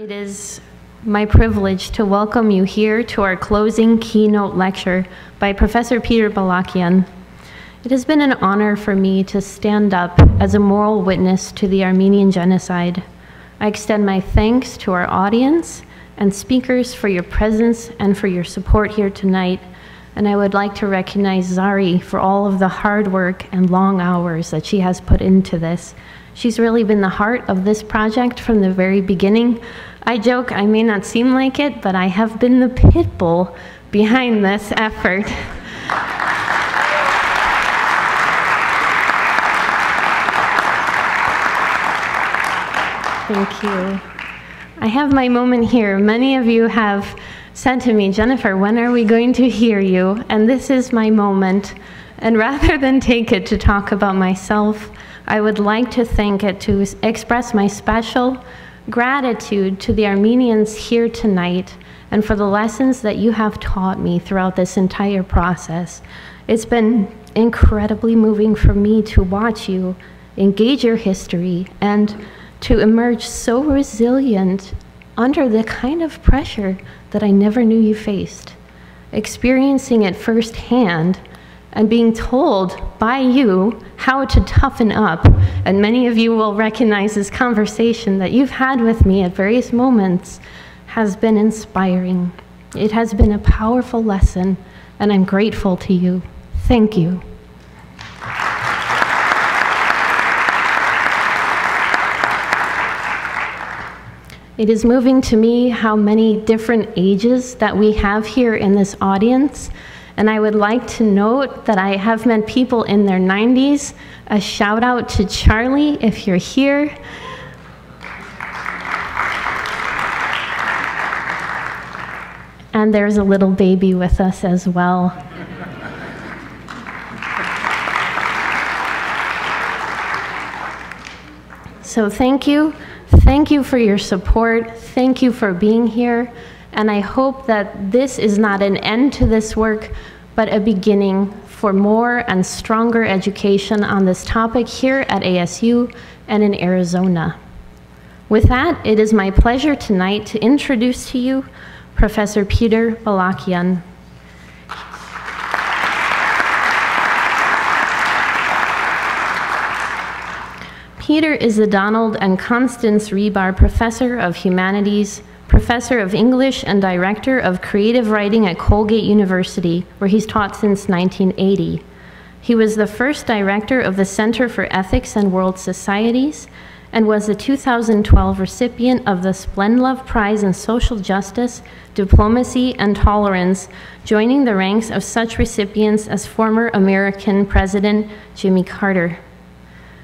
It is my privilege to welcome you here to our closing keynote lecture by Professor Peter Balakian. It has been an honor for me to stand up as a moral witness to the Armenian genocide. I extend my thanks to our audience and speakers for your presence and for your support here tonight. And I would like to recognize Zari for all of the hard work and long hours that she has put into this. She's really been the heart of this project from the very beginning. I joke, I may not seem like it, but I have been the pit bull behind this effort. Thank you. I have my moment here. Many of you have said to me, Jennifer, when are we going to hear you? And this is my moment. And rather than take it to talk about myself, I would like to thank it to express my special gratitude to the Armenians here tonight and for the lessons that you have taught me throughout this entire process. It's been incredibly moving for me to watch you engage your history and to emerge so resilient under the kind of pressure that I never knew you faced. Experiencing it firsthand and being told by you how to toughen up. And many of you will recognize this conversation that you've had with me at various moments has been inspiring. It has been a powerful lesson, and I'm grateful to you. Thank you. It is moving to me how many different ages that we have here in this audience. And I would like to note that I have met people in their 90s. A shout out to Charlie if you're here. And there's a little baby with us as well. So thank you. Thank you for your support. Thank you for being here. And I hope that this is not an end to this work, but a beginning for more and stronger education on this topic here at ASU and in Arizona. With that, it is my pleasure tonight to introduce to you Professor Peter Balakian. Peter is the Donald and Constance Rebar Professor of Humanities, Professor of English and Director of Creative Writing at Colgate University, where he's taught since 1980. He was the first director of the Center for Ethics and World Societies and was the 2012 recipient of the Splendlove Prize in Social Justice, Diplomacy, and Tolerance, joining the ranks of such recipients as former American President Jimmy Carter.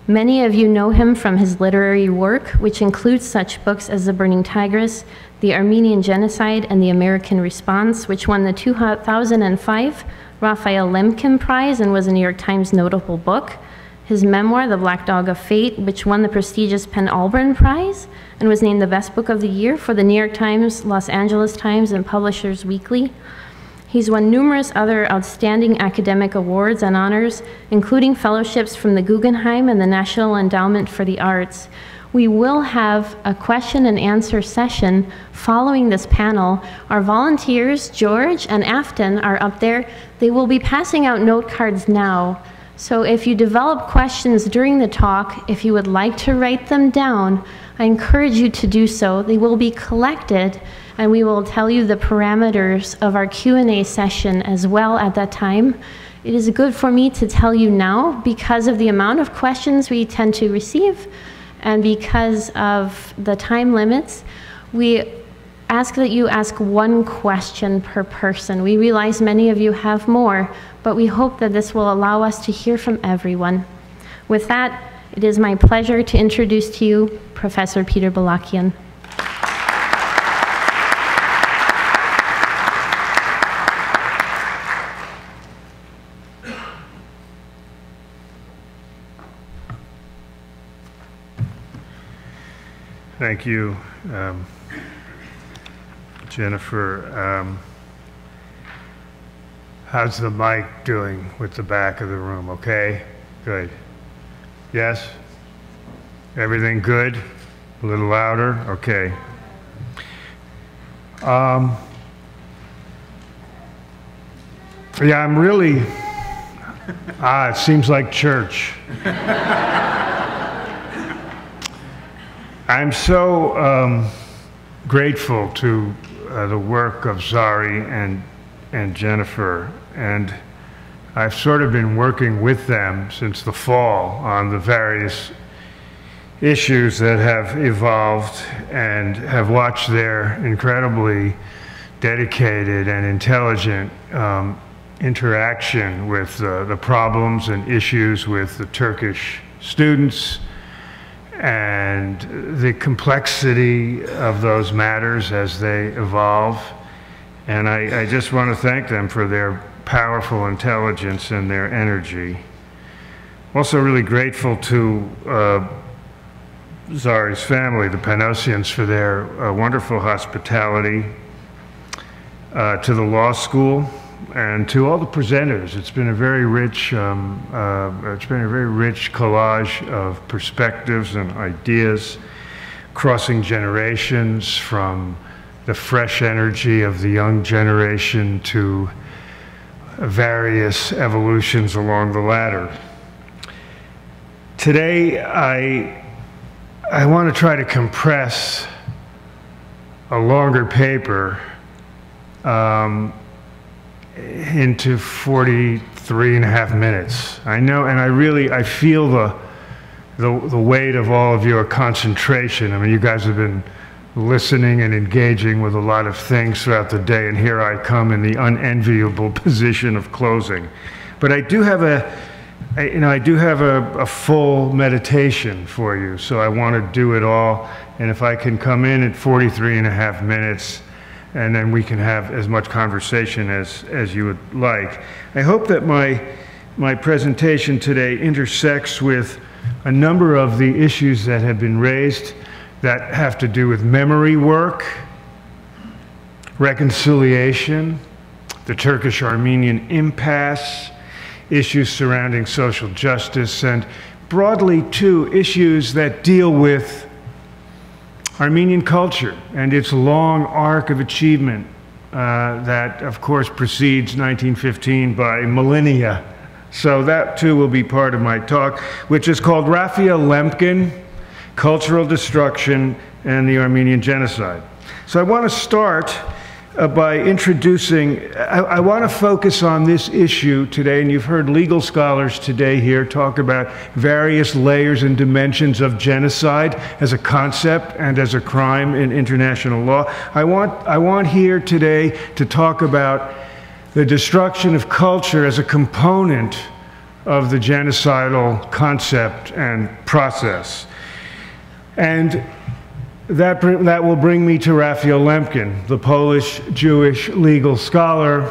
Many of you know him from his literary work, which includes such books as The Burning Tigris, The Armenian Genocide, and The American Response, which won the 2005 Raphael Lemkin Prize and was a New York Times notable book. His memoir, The Black Dog of Fate, which won the prestigious Penn Alburn Prize and was named the best book of the year for the New York Times, Los Angeles Times, and Publishers Weekly. He's won numerous other outstanding academic awards and honors, including fellowships from the Guggenheim and the National Endowment for the Arts. We will have a question and answer session following this panel. Our volunteers, George and Afton, are up there. They will be passing out note cards now. So if you develop questions during the talk, if you would like to write them down, I encourage you to do so. They will be collected, and we will tell you the parameters of our Q&A session as well at that time. It is good for me to tell you now because of the amount of questions we tend to receive and because of the time limits. We ask that you ask one question per person. We realize many of you have more, but we hope that this will allow us to hear from everyone. With that, It is my pleasure to introduce to you Professor Peter Balakian. Thank you, Jennifer. How's the mic doing with the back of the room? Okay? Good. Yes? Everything good? A little louder? Okay. Yeah, I'm really, it seems like church. I'm so grateful to the work of Zari and Jennifer, and I've sort of been working with them since the fall on the various issues that have evolved, and have watched their incredibly dedicated and intelligent interaction with the problems and issues with the Turkish students, and the complexity of those matters as they evolve. And I just want to thank them for their powerful intelligence and their energy. Also really grateful to Zari's family, the Panosians, for their wonderful hospitality, to the law school, and to all the presenters. It's been a very rich, collage of perspectives and ideas, crossing generations, from the fresh energy of the young generation to various evolutions along the ladder. Today, I want to try to compress a longer paper into 43 and a half minutes. I know, and I feel the weight of all of your concentration. I mean, you guys have been listening and engaging with a lot of things throughout the day, and here I come in the unenviable position of closing. But I do have a full meditation for you, so I want to do it all. And if I can come in at 43 and a half minutes, and then we can have as much conversation as you would like. I hope that my presentation today intersects with a number of the issues that have been raised that have to do with memory work, reconciliation, the Turkish-Armenian impasse, issues surrounding social justice, and broadly, too, issues that deal with Armenian culture and its long arc of achievement that, of course, precedes 1915 by millennia. So that, too, will be part of my talk, which is called Raphael Lemkin, Cultural Destruction and the Armenian Genocide. So I want to start by introducing, I want to focus on this issue today, and you've heard legal scholars today here talk about various layers and dimensions of genocide as a concept and as a crime in international law. I want here today to talk about the destruction of culture as a component of the genocidal concept and process. And that will bring me to Raphael Lemkin, the Polish-Jewish legal scholar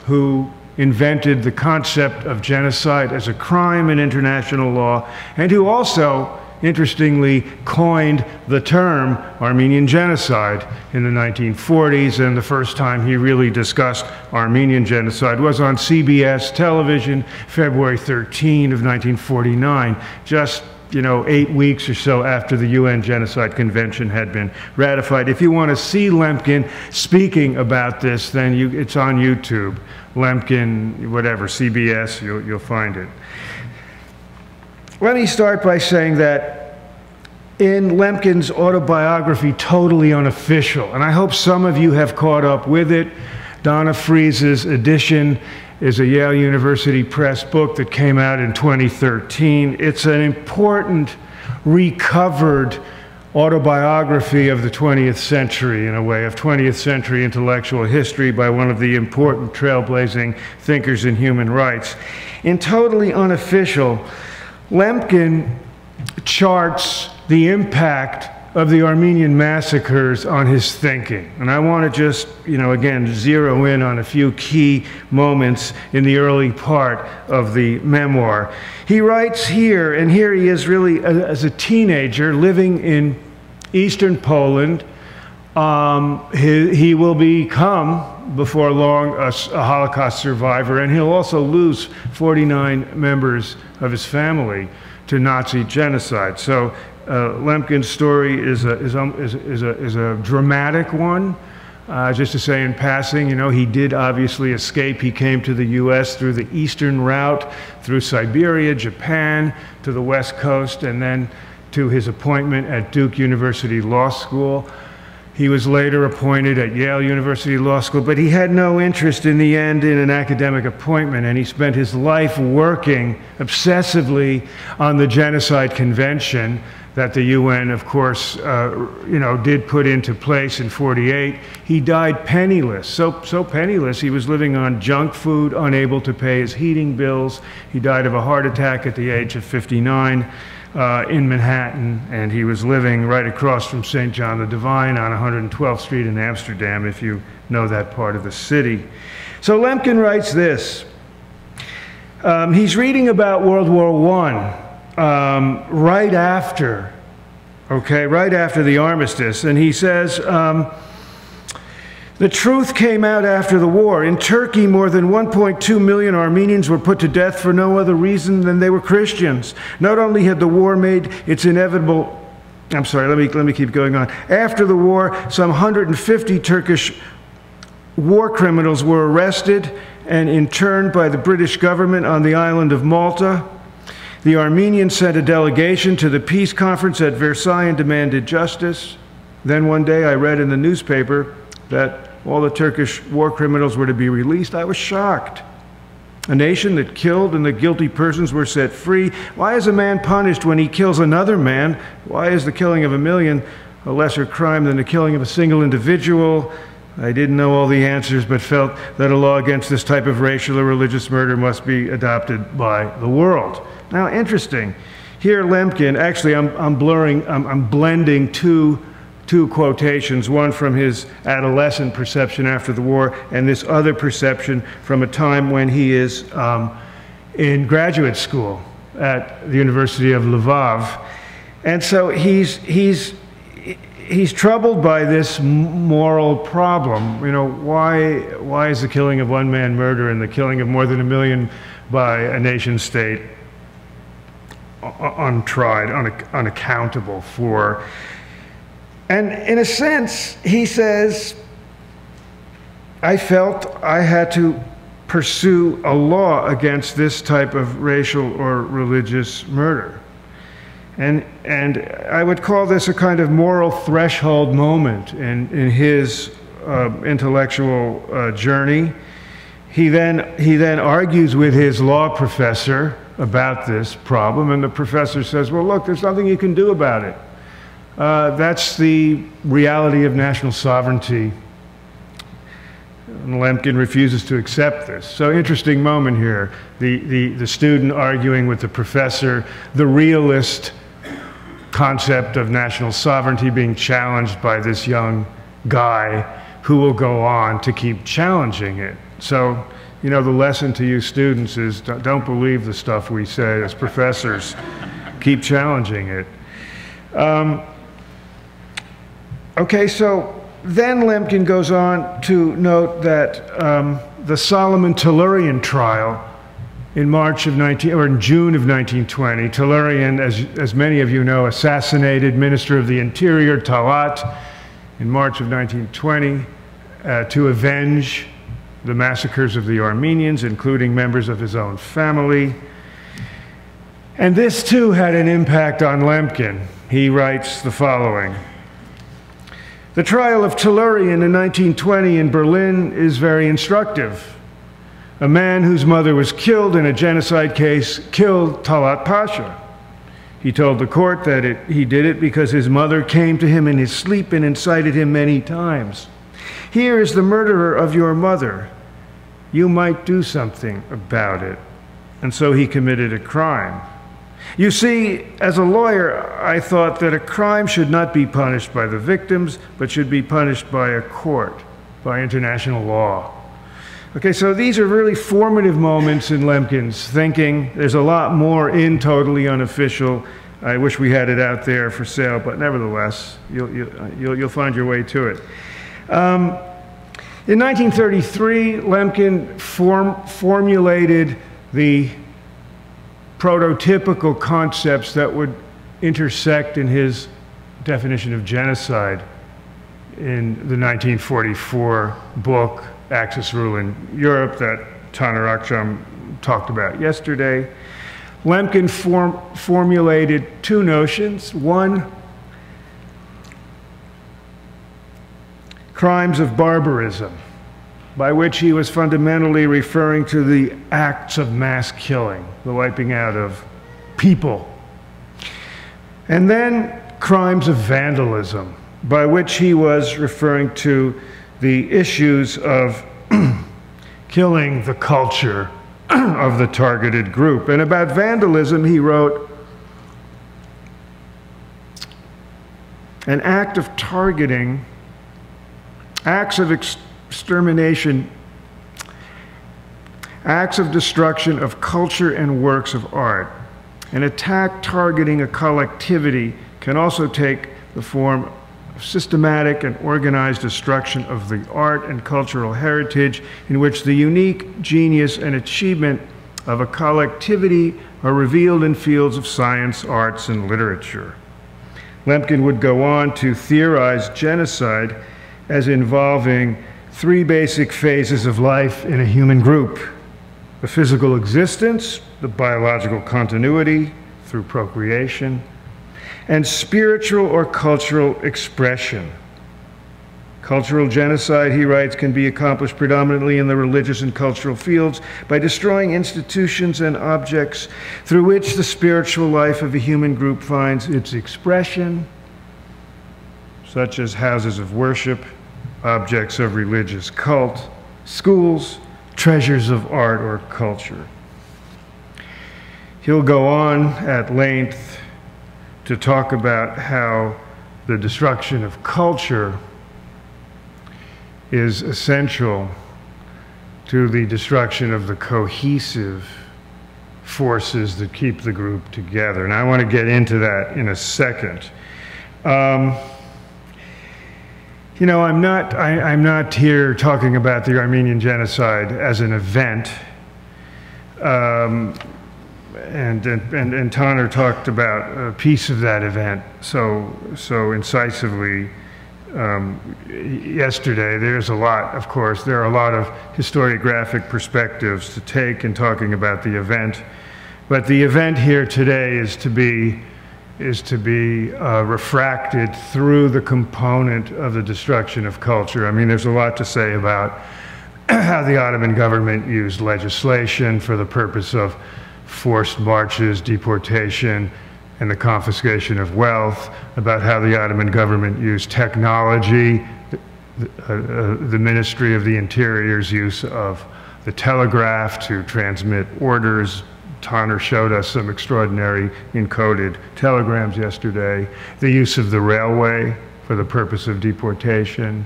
who invented the concept of genocide as a crime in international law, and who also, interestingly, coined the term Armenian genocide in the 1940s, and the first time he really discussed Armenian genocide was on CBS television, February 13 of 1949, just 8 weeks or so after the UN Genocide Convention had been ratified. If you want to see Lemkin speaking about this, then it's on YouTube. Lemkin, whatever, CBS, you'll find it. Let me start by saying that in Lemkin's autobiography, Totally Unofficial, and I hope some of you have caught up with it, Donna Fries's edition is a Yale University Press book that came out in 2013. It's an important, recovered autobiography of the 20th century, in a way, of 20th century intellectual history by one of the important trailblazing thinkers in human rights. In Totally Unofficial, Lemkin charts the impact of the Armenian massacres on his thinking. And I want to just, again, zero in on a few key moments in the early part of the memoir. He writes here, and here he is really as a teenager living in Eastern Poland. He will become, before long, a Holocaust survivor, and he'll also lose 49 members of his family to Nazi genocide. So Lemkin's story is a dramatic one. Just to say in passing, he did obviously escape. He came to the U.S. through the eastern route, through Siberia, Japan, to the West Coast, and then to his appointment at Duke University Law School. He was later appointed at Yale University Law School, but he had no interest in the end in an academic appointment, and he spent his life working obsessively on the Genocide Convention that the UN, of course, did put into place in '48. He died penniless, so penniless he was living on junk food, unable to pay his heating bills. He died of a heart attack at the age of 59 in Manhattan, and he was living right across from St. John the Divine on 112th Street in Amsterdam, if you know that part of the city. So Lemkin writes this. He's reading about World War I. Right after the armistice, and he says, the truth came out after the war. In Turkey, more than 1.2 million Armenians were put to death for no other reason than they were Christians. Not only had the war made its inevitable, I'm sorry, let me keep going on. After the war, some 150 Turkish war criminals were arrested and interned by the British government on the island of Malta. The Armenians sent a delegation to the peace conference at Versailles and demanded justice. Then one day I read in the newspaper that all the Turkish war criminals were to be released. I was shocked. A nation that killed and the guilty persons were set free. Why is a man punished when he kills another man? Why is the killing of a million a lesser crime than the killing of a single individual? I didn't know all the answers, but felt that a law against this type of racial or religious murder must be adopted by the world. Now, interesting. Here, Lemkin, actually, I'm blending two quotations, one from his adolescent perception after the war, and this other perception from a time when he is in graduate school at the University of Lvov. And so he's troubled by this moral problem. Why is the killing of one man murder and the killing of more than 1 million by a nation state untried, unaccountable for? And in a sense, he says, I felt I had to pursue a law against this type of racial or religious murder. And I would call this a kind of moral threshold moment in his intellectual journey. He then argues with his law professor about this problem, and the professor says, well, look, there's nothing you can do about it. That's the reality of national sovereignty. And Lemkin refuses to accept this. So interesting moment here. The student arguing with the professor, the realist concept of national sovereignty being challenged by this young guy who will go on to keep challenging it. So, the lesson to you students is don't believe the stuff we say as professors. Keep challenging it. Okay, so then Lemkin goes on to note that the Solomon Tellurian trial in June of 1920, Tellurian, as many of you know, assassinated Minister of the Interior Talat in March of 1920 to avenge the massacres of the Armenians, including members of his own family. And this too had an impact on Lemkin. He writes the following. The trial of Tellurian in 1920 in Berlin is very instructive. A man whose mother was killed in a genocide case killed Talat Pasha. He told the court that he did it because his mother came to him in his sleep and incited him many times. Here is the murderer of your mother. You might do something about it. And so he committed a crime. You see, as a lawyer, I thought that a crime should not be punished by the victims, but should be punished by a court, by international law. Okay, so these are really formative moments in Lemkin's thinking. There's a lot more in Totally Unofficial. I wish we had it out there for sale, but nevertheless, you'll find your way to it. In 1933, Lemkin formulated the prototypical concepts that would intersect in his definition of genocide in the 1944 book, Axis Rule in Europe, that Taner Akçam talked about yesterday. Lemkin formulated two notions. One, crimes of barbarism, by which he was fundamentally referring to the acts of mass killing, the wiping out of people. And then crimes of vandalism, by which he was referring to the issues of killing the culture of the targeted group. And about vandalism, he wrote, an act of targeting, acts of extermination, acts of destruction of culture and works of art. An attack targeting a collectivity can also take the form of systematic and organized destruction of the art and cultural heritage in which the unique genius and achievement of a collectivity are revealed in fields of science, arts, and literature. Lemkin would go on to theorize genocide as involving three basic phases of life in a human group: the physical existence, the biological continuity through procreation, and spiritual or cultural expression. Cultural genocide, he writes, can be accomplished predominantly in the religious and cultural fields by destroying institutions and objects through which the spiritual life of a human group finds its expression, such as houses of worship, objects of religious cult, schools, treasures of art or culture. He'll go on at length to talk about how the destruction of culture is essential to the destruction of the cohesive forces that keep the group together. And I want to get into that in a second. You know, I'm not here talking about the Armenian genocide as an event. And Taner talked about a piece of that event so incisively yesterday. There's a lot, of course, there are a lot of historiographic perspectives to take in talking about the event. But the event here today is to be refracted through the component of the destruction of culture. I mean, there's a lot to say about how the Ottoman government used legislation for the purpose of forced marches, deportation, and the confiscation of wealth, about how the Ottoman government used technology, the Ministry of the Interior's use of the telegraph to transmit orders. Taner showed us some extraordinary encoded telegrams yesterday. The use of the railway for the purpose of deportation.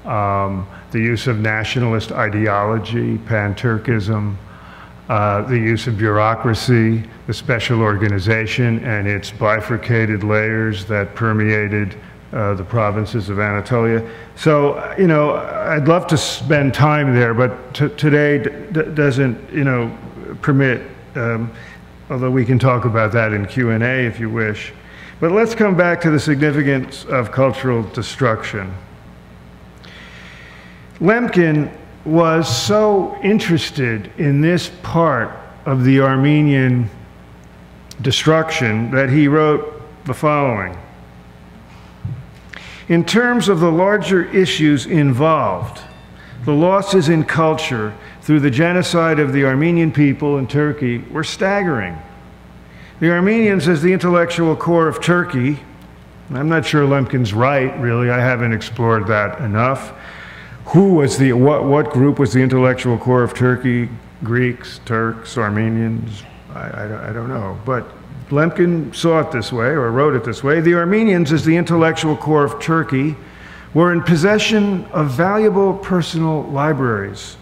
The use of nationalist ideology, pan-Turkism. The use of bureaucracy, the special organization and its bifurcated layers that permeated the provinces of Anatolia. So, you know, I'd love to spend time there, but today doesn't, you know, permit, although we can talk about that in Q&A if you wish. But let's come back to the significance of cultural destruction. Lemkin was so interested in this part of the Armenian destruction that he wrote the following. In terms of the larger issues involved, the losses in culture through the genocide of the Armenian people in Turkey were staggering. The Armenians, as the intellectual core of Turkey, and I'm not sure Lemkin's right, really, I haven't explored that enough. Who was the, what group was the intellectual core of Turkey? Greeks, Turks, Armenians? I don't know. But Lemkin saw it this way, or wrote it this way: the Armenians, as the intellectual core of Turkey, were in possession of valuable personal libraries,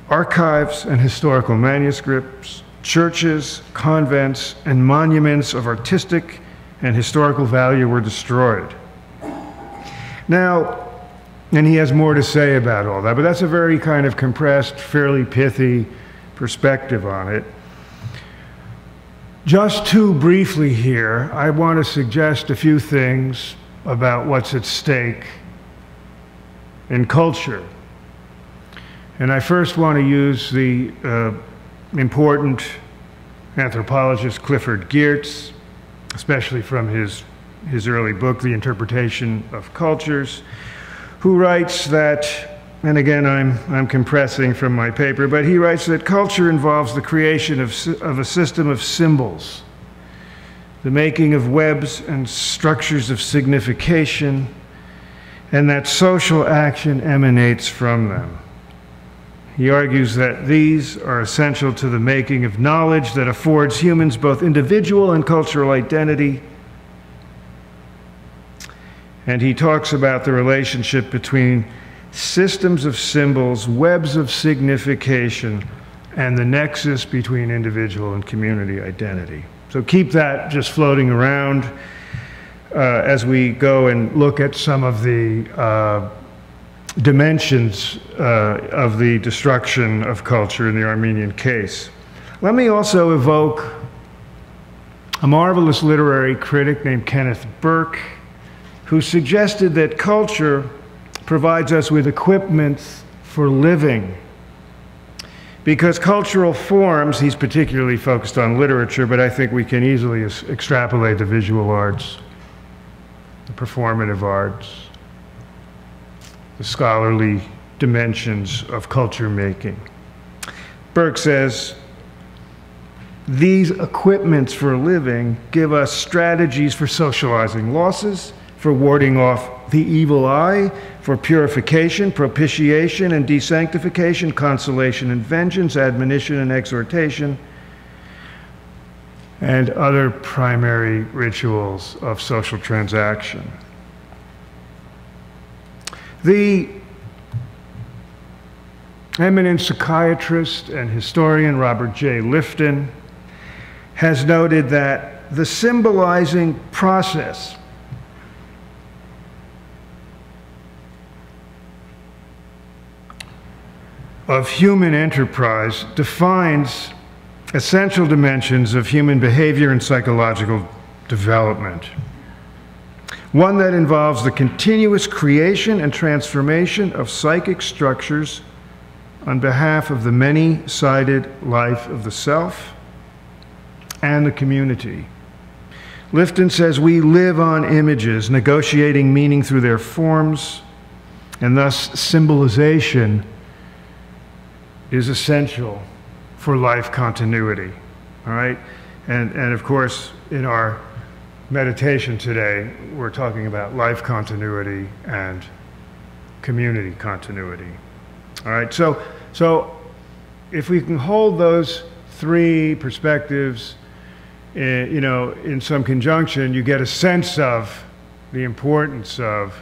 archives and historical manuscripts, churches, convents, and monuments of artistic and historical value were destroyed. Now, and he has more to say about all that, but that's a very kind of compressed, fairly pithy perspective on it. Just too briefly here, I want to suggest a few things about what's at stake in culture. And I first want to use the important anthropologist Clifford Geertz, especially from his early book, The Interpretation of Cultures, who writes that, and again I'm compressing from my paper, but he writes that culture involves the creation of a system of symbols, the making of webs and structures of signification, and that social action emanates from them. He argues that these are essential to the making of knowledge that affords humans both individual and cultural identity. And he talks about the relationship between systems of symbols, webs of signification, and the nexus between individual and community identity. So keep that just floating around as we go and look at some of the dimensions of the destruction of culture in the Armenian case. Let me also evoke a marvelous literary critic named Kenneth Burke, who suggested that culture provides us with equipment for living. Because cultural forms, he's particularly focused on literature, but I think we can easily extrapolate the visual arts, the performative arts, the scholarly dimensions of culture making. Burke says, these equipments for living give us strategies for socializing losses, for warding off the evil eye, for purification, propitiation, and desanctification, consolation and vengeance, admonition and exhortation, and other primary rituals of social transaction. The eminent psychiatrist and historian Robert J. Lifton has noted that the symbolizing process of human enterprise defines essential dimensions of human behavior and psychological development. One that involves the continuous creation and transformation of psychic structures on behalf of the many-sided life of the self and the community. Lifton says we live on images, negotiating meaning through their forms, and thus symbolization is essential for life continuity, all right? And of course, in our meditation today, we're talking about life continuity and community continuity, all right? So if we can hold those three perspectives, you know, in some conjunction, you get a sense of the importance of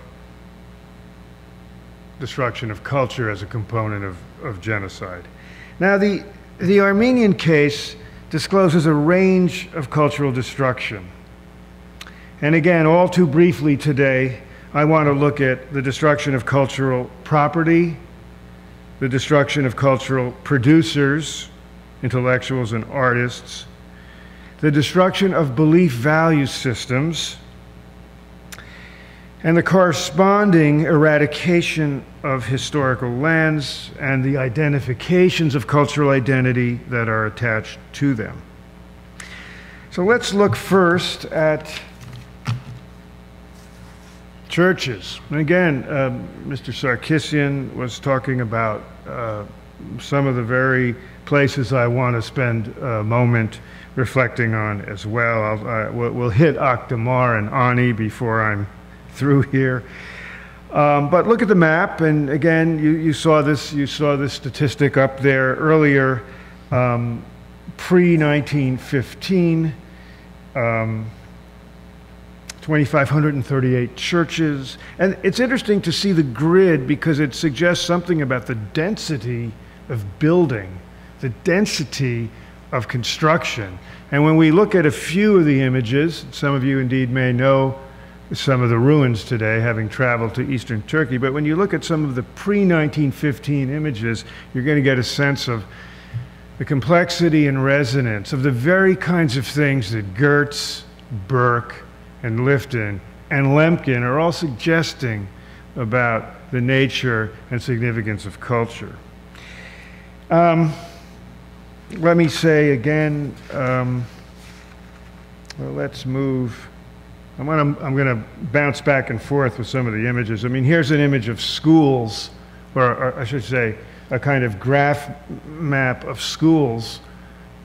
destruction of culture as a component of genocide. Now, the Armenian case discloses a range of cultural destruction. And again, all too briefly today, I want to look at the destruction of cultural property, the destruction of cultural producers, intellectuals and artists, the destruction of belief value systems, and the corresponding eradication of historical lands and the identifications of cultural identity that are attached to them. So let's look first at churches. And again, Mr. Sarkisian was talking about some of the very places I want to spend a moment reflecting on as well. We'll hit Akhtamar and Ani before I'm through here. But look at the map, and again, you saw this statistic up there earlier. Pre-1915, 2,538 churches. And it's interesting to see the grid because it suggests something about the density of building, the density of construction. And when we look at a few of the images, some of you indeed may know some of the ruins today, having traveled to eastern Turkey, but when you look at some of the pre-1915 images, you're going to get a sense of the complexity and resonance of the very kinds of things that Goetz, Burke, and Lifton and Lemkin are all suggesting about the nature and significance of culture. Let me say again, well, let's move. I'm going to bounce back and forth with some of the images. I mean, here's an image of schools, or I should say, a kind of graph map of schools,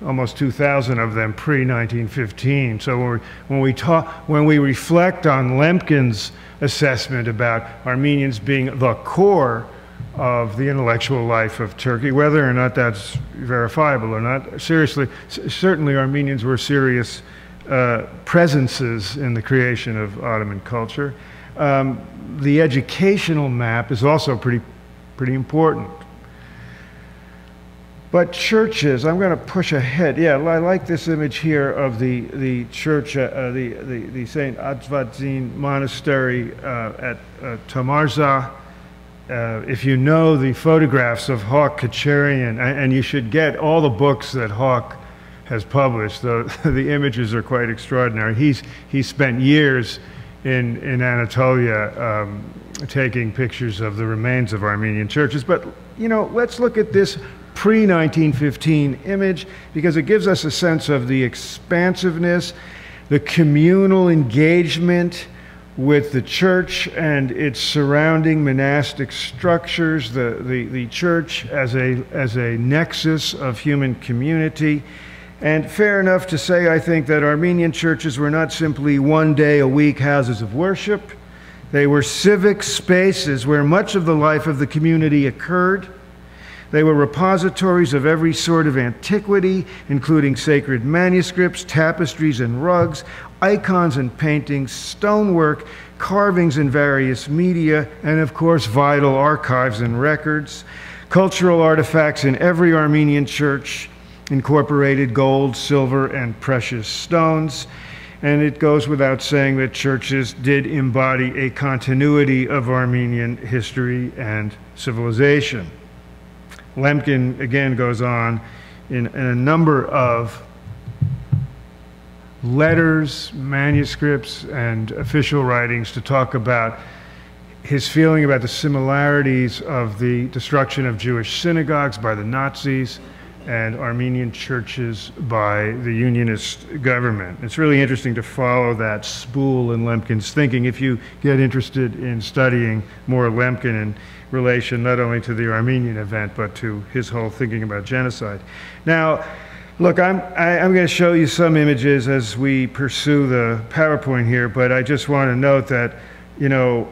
almost 2,000 of them pre-1915. So when we reflect on Lemkin's assessment about Armenians being the core of the intellectual life of Turkey, whether or not that's verifiable or not, certainly Armenians were serious presences in the creation of Ottoman culture. The educational map is also pretty important. But churches, I'm going to push ahead. Yeah, I like this image here of the church, the St. Adzvadzin monastery at Tamarza. If you know the photographs of Hawk Kacharian, and you should get all the books that Hawk has published, the images are quite extraordinary. He's spent years in Anatolia taking pictures of the remains of Armenian churches. But, you know, let's look at this pre-1915 image because it gives us a sense of the expansiveness, the communal engagement with the church and its surrounding monastic structures, the church as a nexus of human community. And fair enough to say, I think, that Armenian churches were not simply one day a week houses of worship. They were civic spaces where much of the life of the community occurred. They were repositories of every sort of antiquity, including sacred manuscripts, tapestries and rugs, icons and paintings, stonework, carvings in various media, and of course vital archives and records. Cultural artifacts in every Armenian church incorporated gold, silver, and precious stones. And it goes without saying that churches did embody a continuity of Armenian history and civilization. Lemkin again goes on in a number of letters, manuscripts, and official writings to talk about his feeling about the similarities of the destruction of Jewish synagogues by the Nazis and Armenian churches by the Unionist government. It's really interesting to follow that spool in Lemkin's thinking if you get interested in studying more Lemkin in relation not only to the Armenian event but to his whole thinking about genocide. Now, look, I'm going to show you some images as we pursue the PowerPoint here, but I just want to note that, you know,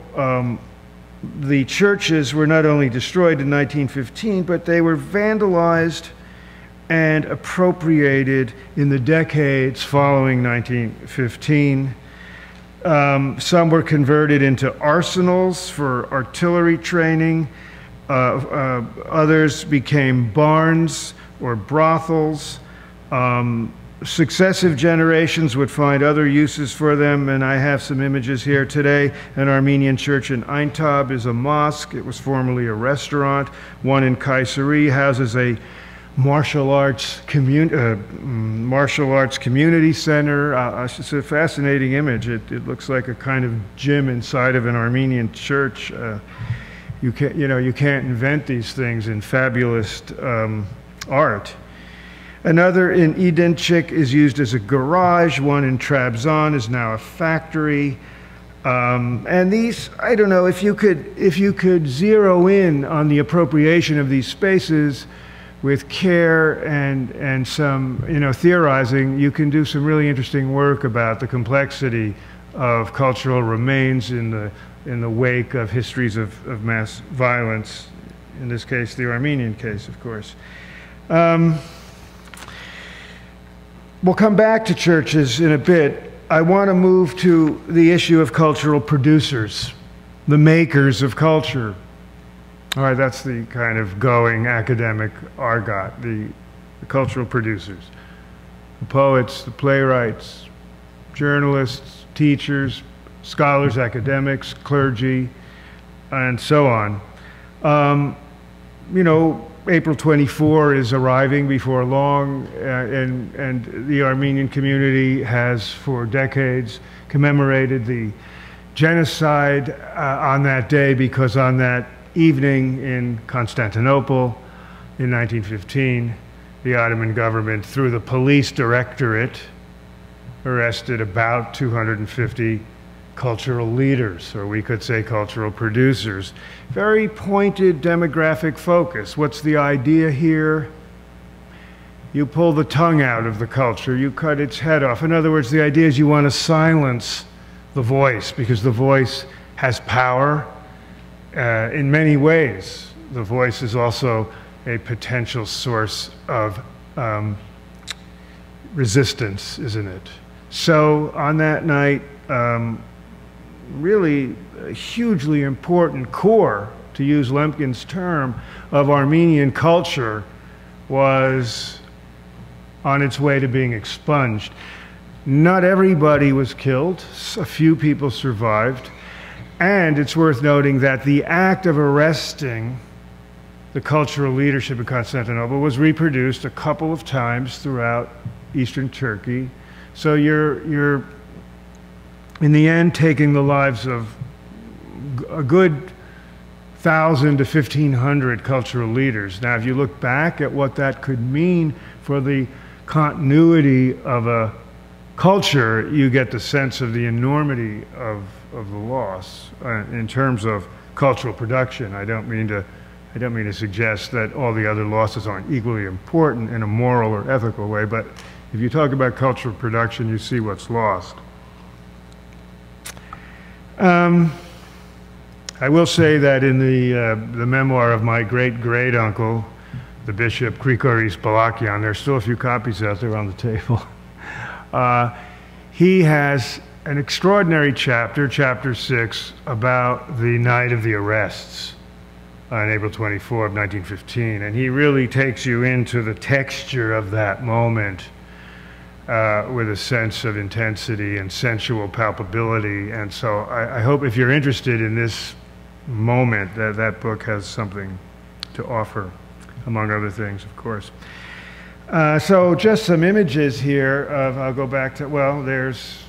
the churches were not only destroyed in 1915, but they were vandalized and appropriated in the decades following 1915. Some were converted into arsenals for artillery training. Others became barns or brothels. Successive generations would find other uses for them, and I have some images here today. An Armenian church in Aintab is a mosque. It was formerly a restaurant. One in Kayseri houses a martial arts community center. It's a fascinating image. It looks like a kind of gym inside of an Armenian church. You can't invent these things in fabulous art. Another in Idenchik is used as a garage. One in Trabzon is now a factory. And these, I don't know, if you could zero in on the appropriation of these spaces with care and some, you know, theorizing, you can do some really interesting work about the complexity of cultural remains in the wake of histories of mass violence, in this case, the Armenian case, of course. We'll come back to churches in a bit. I want to move to the issue of cultural producers, the makers of culture. All right, that's the kind of going academic argot, the cultural producers. The poets, the playwrights, journalists, teachers, scholars, academics, clergy, and so on. You know, April 24 is arriving before long, and the Armenian community has for decades commemorated the genocide on that day, because on that evening in Constantinople in 1915, the Ottoman government, through the police directorate, arrested about 250 cultural leaders, or we could say cultural producers. Very pointed demographic focus. What's the idea here? You pull the tongue out of the culture, you cut its head off. In other words, the idea is you want to silence the voice, because the voice has power in many ways. The voice is also a potential source of resistance, isn't it? So on that night, really a hugely important core, to use Lemkin's term, of Armenian culture was on its way to being expunged. Not everybody was killed, a few people survived, and it's worth noting that the act of arresting the cultural leadership in Constantinople was reproduced a couple of times throughout eastern Turkey. So you're in the end taking the lives of a good 1,000 to 1,500 cultural leaders. Now, if you look back at what that could mean for the continuity of a culture, you get the sense of the enormity of the loss in terms of cultural production. I don't mean to suggest that all the other losses aren't equally important in a moral or ethical way, but if you talk about cultural production, you see what's lost. I will say that in the memoir of my great-great-uncle, the Bishop Grigoris Balakian, there's still a few copies out there on the table. He has an extraordinary chapter, chapter 6, about the night of the arrests on April 24 of 1915, and he really takes you into the texture of that moment with a sense of intensity and sensual palpability. And so I hope, if you're interested in this moment, that book has something to offer, among other things, of course. So just some images here of, I'll go back to, well, there's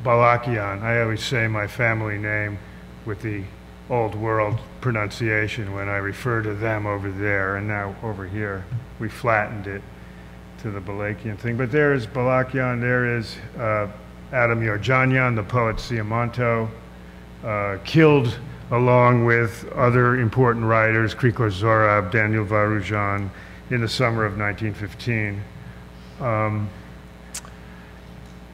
Balakian. I always say my family name with the old world pronunciation when I refer to them over there, and now over here we flattened it to the Balakian thing. But there is Balakian, there is Adam Yorjanyan, the poet Siamanto, killed along with other important writers, Krikor Zorab, Daniel Varujan, in the summer of 1915.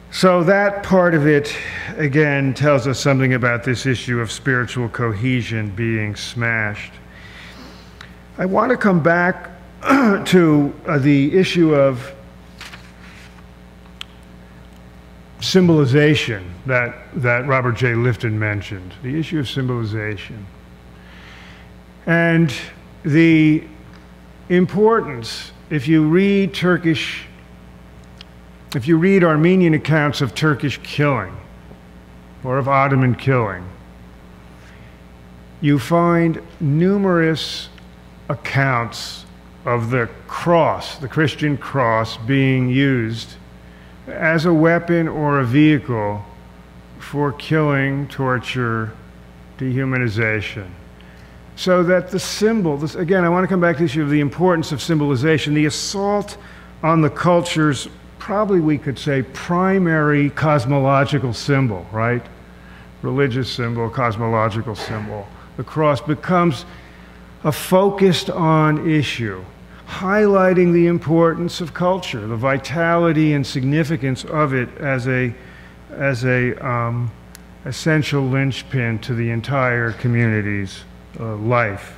So that part of it, again, tells us something about this issue of spiritual cohesion being smashed. I want to come back to the issue of symbolization that Robert J. Lifton mentioned, the issue of symbolization. And the importance, if you read Armenian accounts of Turkish killing or of Ottoman killing, you find numerous accounts of the cross, the Christian cross, being used as a weapon or a vehicle for killing, torture, dehumanization. So that the symbol, again, I want to come back to the issue of the importance of symbolization. The assault on the culture's, probably we could say, primary cosmological symbol, right? Religious symbol, cosmological symbol. The cross becomes a focused on issue, highlighting the importance of culture, the vitality and significance of it as a essential linchpin to the entire community's life.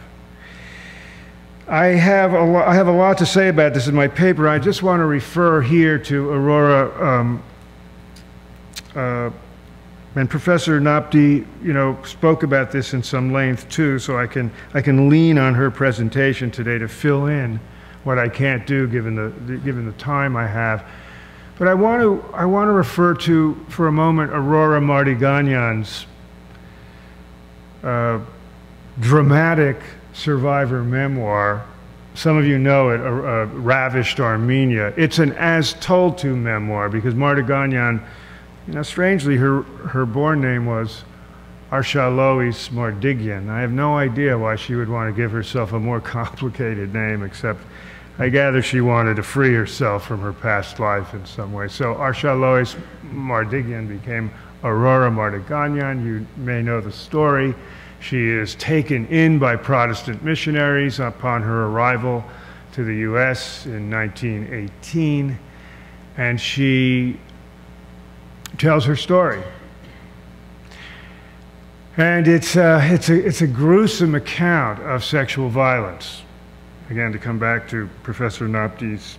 I have a lot to say about this in my paper. I just want to refer here to Aurora, and Professor Napti, spoke about this in some length too, so I can lean on her presentation today to fill in what I can't do given the time I have. But I want to refer to, for a moment, Aurora Mardiganyan's dramatic survivor memoir. Some of you know it, Ravished Armenia. It's an as-told-to memoir because Mardiganyan, strangely, her born name was Arshalois Mardigyan. I have no idea why she would want to give herself a more complicated name, except I gather she wanted to free herself from her past life in some way. So Arshalois Mardigyan became Aurora Mardiganyan. You may know the story. She is taken in by Protestant missionaries upon her arrival to the U.S. in 1918, and she tells her story. And it's a gruesome account of sexual violence. Again, to come back to Professor Napti's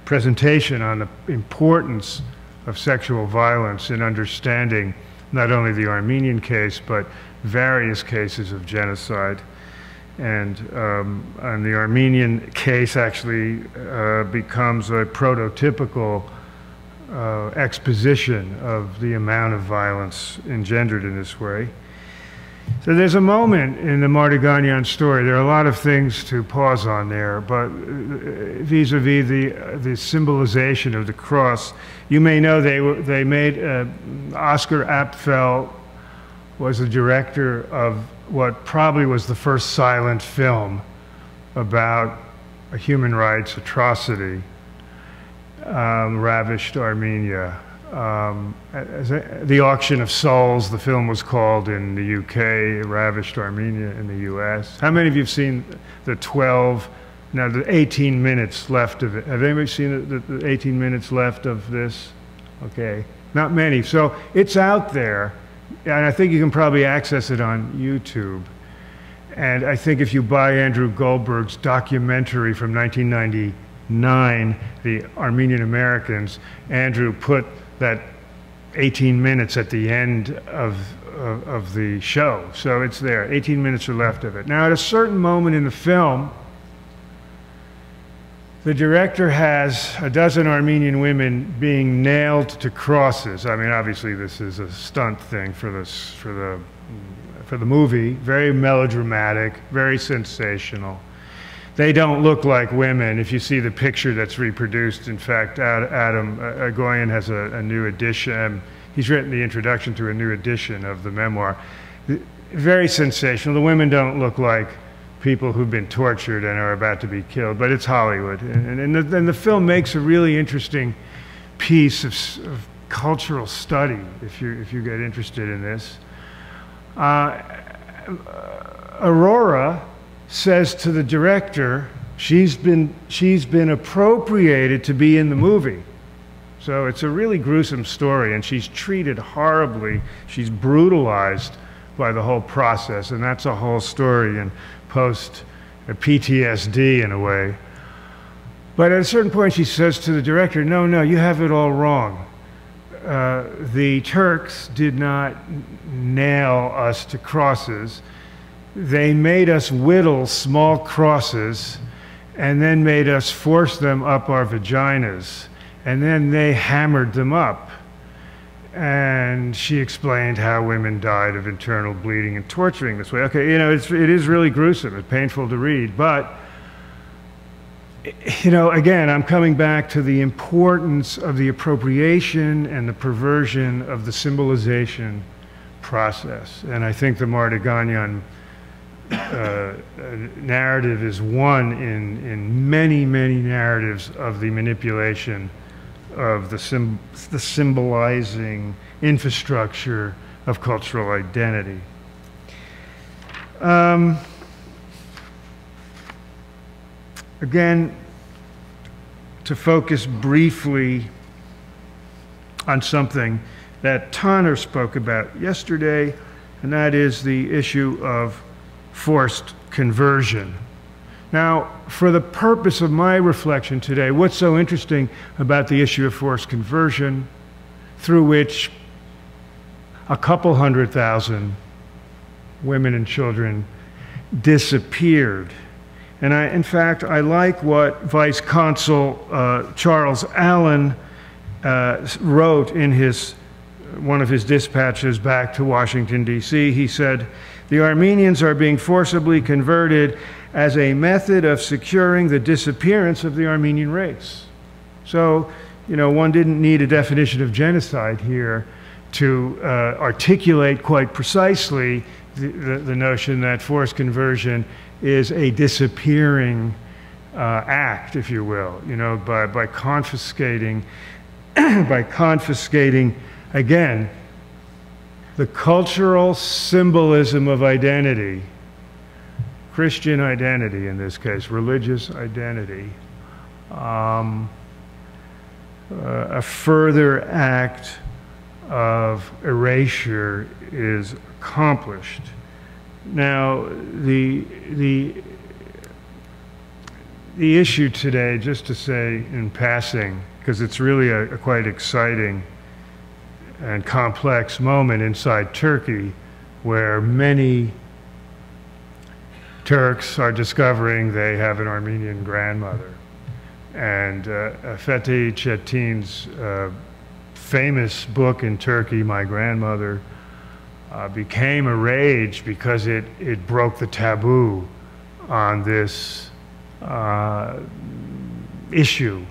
presentation on the importance of sexual violence in understanding not only the Armenian case, but various cases of genocide. And the Armenian case actually becomes a prototypical exposition of the amount of violence engendered in this way. So there's a moment in the Mardiganyan story, there are a lot of things to pause on there, but vis-a-vis the symbolization of the cross, you may know they made, Oscar Apfel was the director of what probably was the first silent film about a human rights atrocity, Ravished Armenia. The Auction of Souls, the film was called in the UK, Ravished Armenia in the US. How many of you have seen the 18 minutes left of it? Have anybody seen the 18 minutes left of this? Okay, not many. So it's out there, and I think you can probably access it on YouTube. And I think if you buy Andrew Goldberg's documentary from 1999, The Armenian Americans, Andrew put that 18 minutes at the end of the show. So it's there, 18 minutes are left of it. Now at a certain moment in the film, the director has a dozen Armenian women being nailed to crosses. I mean, obviously this is a stunt thing for the movie, very melodramatic, very sensational. They don't look like women. If you see the picture that's reproduced, in fact, Adam Agoyan has a new edition. He's written the introduction to a new edition of the memoir. Very sensational. The women don't look like people who've been tortured and are about to be killed, but it's Hollywood. And the film makes a really interesting piece of cultural study, if you get interested in this. Aurora says to the director, she's been appropriated to be in the movie. So it's a really gruesome story, and she's treated horribly. She's brutalized by the whole process, and that's a whole story and post PTSD in a way. But at a certain point she says to the director, no, you have it all wrong. The Turks did not nail us to crosses. They made us whittle small crosses and then made us force them up our vaginas, and then they hammered them up. And she explained how women died of internal bleeding and torturing this way. Okay, it is really gruesome. It's painful to read, but again, I'm coming back to the importance of the appropriation and the perversion of the symbolization process. And I think the Mardiganyan narrative is one in many, many narratives of the manipulation of the symbolizing infrastructure of cultural identity. Again, to focus briefly on something that Tanner spoke about yesterday, and that is the issue of forced conversion. Now, for the purpose of my reflection today, what's so interesting about the issue of forced conversion, through which a couple 100,000 women and children disappeared? And in fact, I like what Vice Consul Charles Allen wrote in one of his dispatches back to Washington, D.C. He said, "The Armenians are being forcibly converted as a method of securing the disappearance of the Armenian race." So, one didn't need a definition of genocide here to articulate quite precisely the notion that forced conversion is a disappearing act, if you will, by confiscating, again, the cultural symbolism of identity, Christian identity in this case, religious identity. A further act of erasure is accomplished. Now, the issue today, just to say in passing, because it's really a quite exciting and complex moment inside Turkey, where many Turks are discovering they have an Armenian grandmother. And Fethi Çetin's famous book in Turkey, My Grandmother, became a rage because it broke the taboo on this issue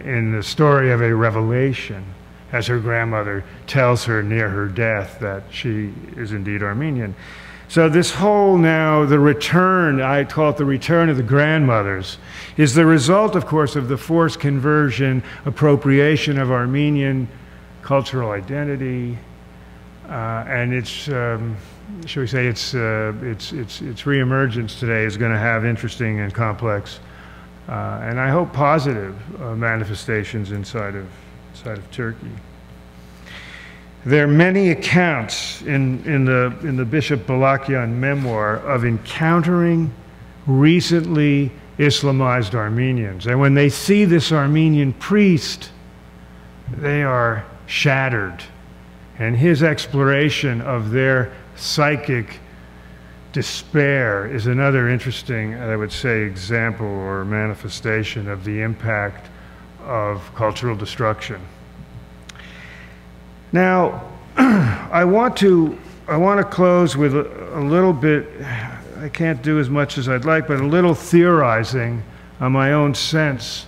in the story of a revelation, as her grandmother tells her near her death that she is indeed Armenian. So this whole now, the return, I call it the return of the grandmothers, is the result, of course, of the forced conversion, appropriation of Armenian cultural identity, and its, shall we say, its reemergence today is going to have interesting and complex, and I hope positive manifestations inside of Turkey. There are many accounts in the Bishop Balakian memoir of encountering recently Islamized Armenians. And when they see this Armenian priest, they are shattered. And his exploration of their psychic despair is another interesting, I would say, example or manifestation of the impact of cultural destruction. Now, I want to close with a little bit, I can't do as much as I'd like, but a little theorizing on my own sense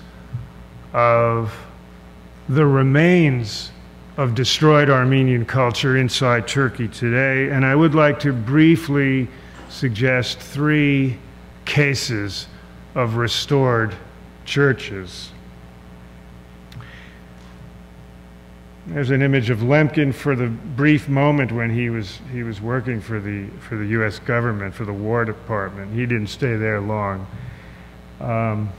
of the remains of destroyed Armenian culture inside Turkey today. And I would like to briefly suggest 3 cases of restored churches. There's an image of Lemkin for the brief moment when he was working for the U.S. government, for the War Department. He didn't stay there long. Come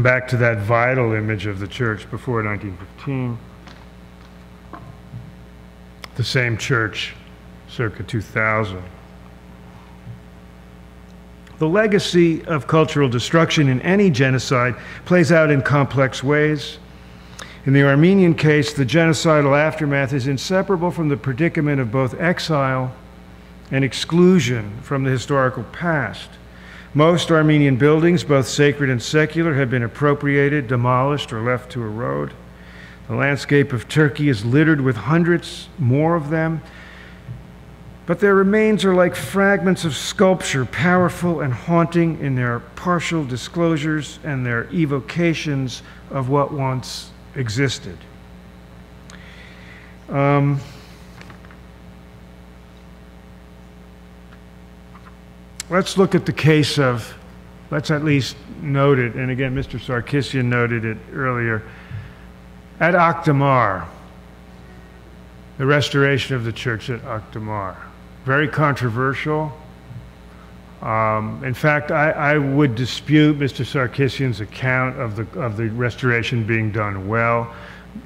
back to that vital image of the church before 1915. The same church, circa 2000. The legacy of cultural destruction in any genocide plays out in complex ways. In the Armenian case, the genocidal aftermath is inseparable from the predicament of both exile and exclusion from the historical past. Most Armenian buildings, both sacred and secular, have been appropriated, demolished, or left to erode. The landscape of Turkey is littered with hundreds more of them, but their remains are like fragments of sculpture, powerful and haunting in their partial disclosures and their evocations of what once existed. Let's look at the case of, let's at least note it, and again, Mr. Sarkisian noted it earlier, at Akdamar, the restoration of the church at Akdamar. Very controversial. In fact, I would dispute Mr. Sarkisian's account of the restoration being done well.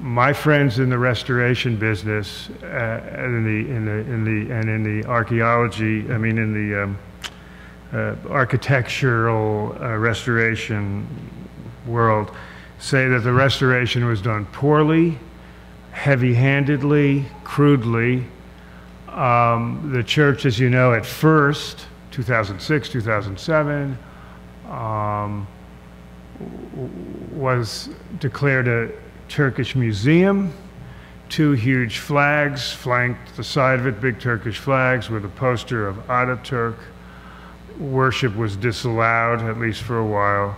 My friends in the restoration business, and in the archaeology, I mean in the architectural restoration world, say that the restoration was done poorly, heavy-handedly, crudely. The church, as you know, at first, 2006, 2007, was declared a Turkish museum. 2 huge flags flanked the side of it, big Turkish flags with a poster of Ataturk. Worship was disallowed, at least for a while,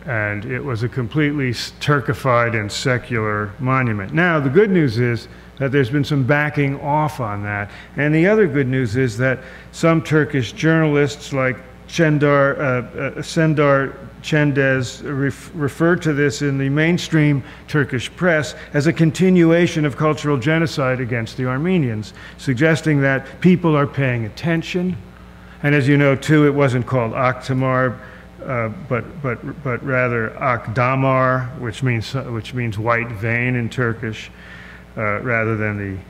and it was a completely Turkified and secular monument. Now, the good news is that there's been some backing off on that, and the other good news is that some Turkish journalists like Sendar Cendez referred to this in the mainstream Turkish press as a continuation of cultural genocide against the Armenians, suggesting that people are paying attention. And as you know, too, it wasn't called Akdamar, but rather Akdamar, which means white vein in Turkish, rather than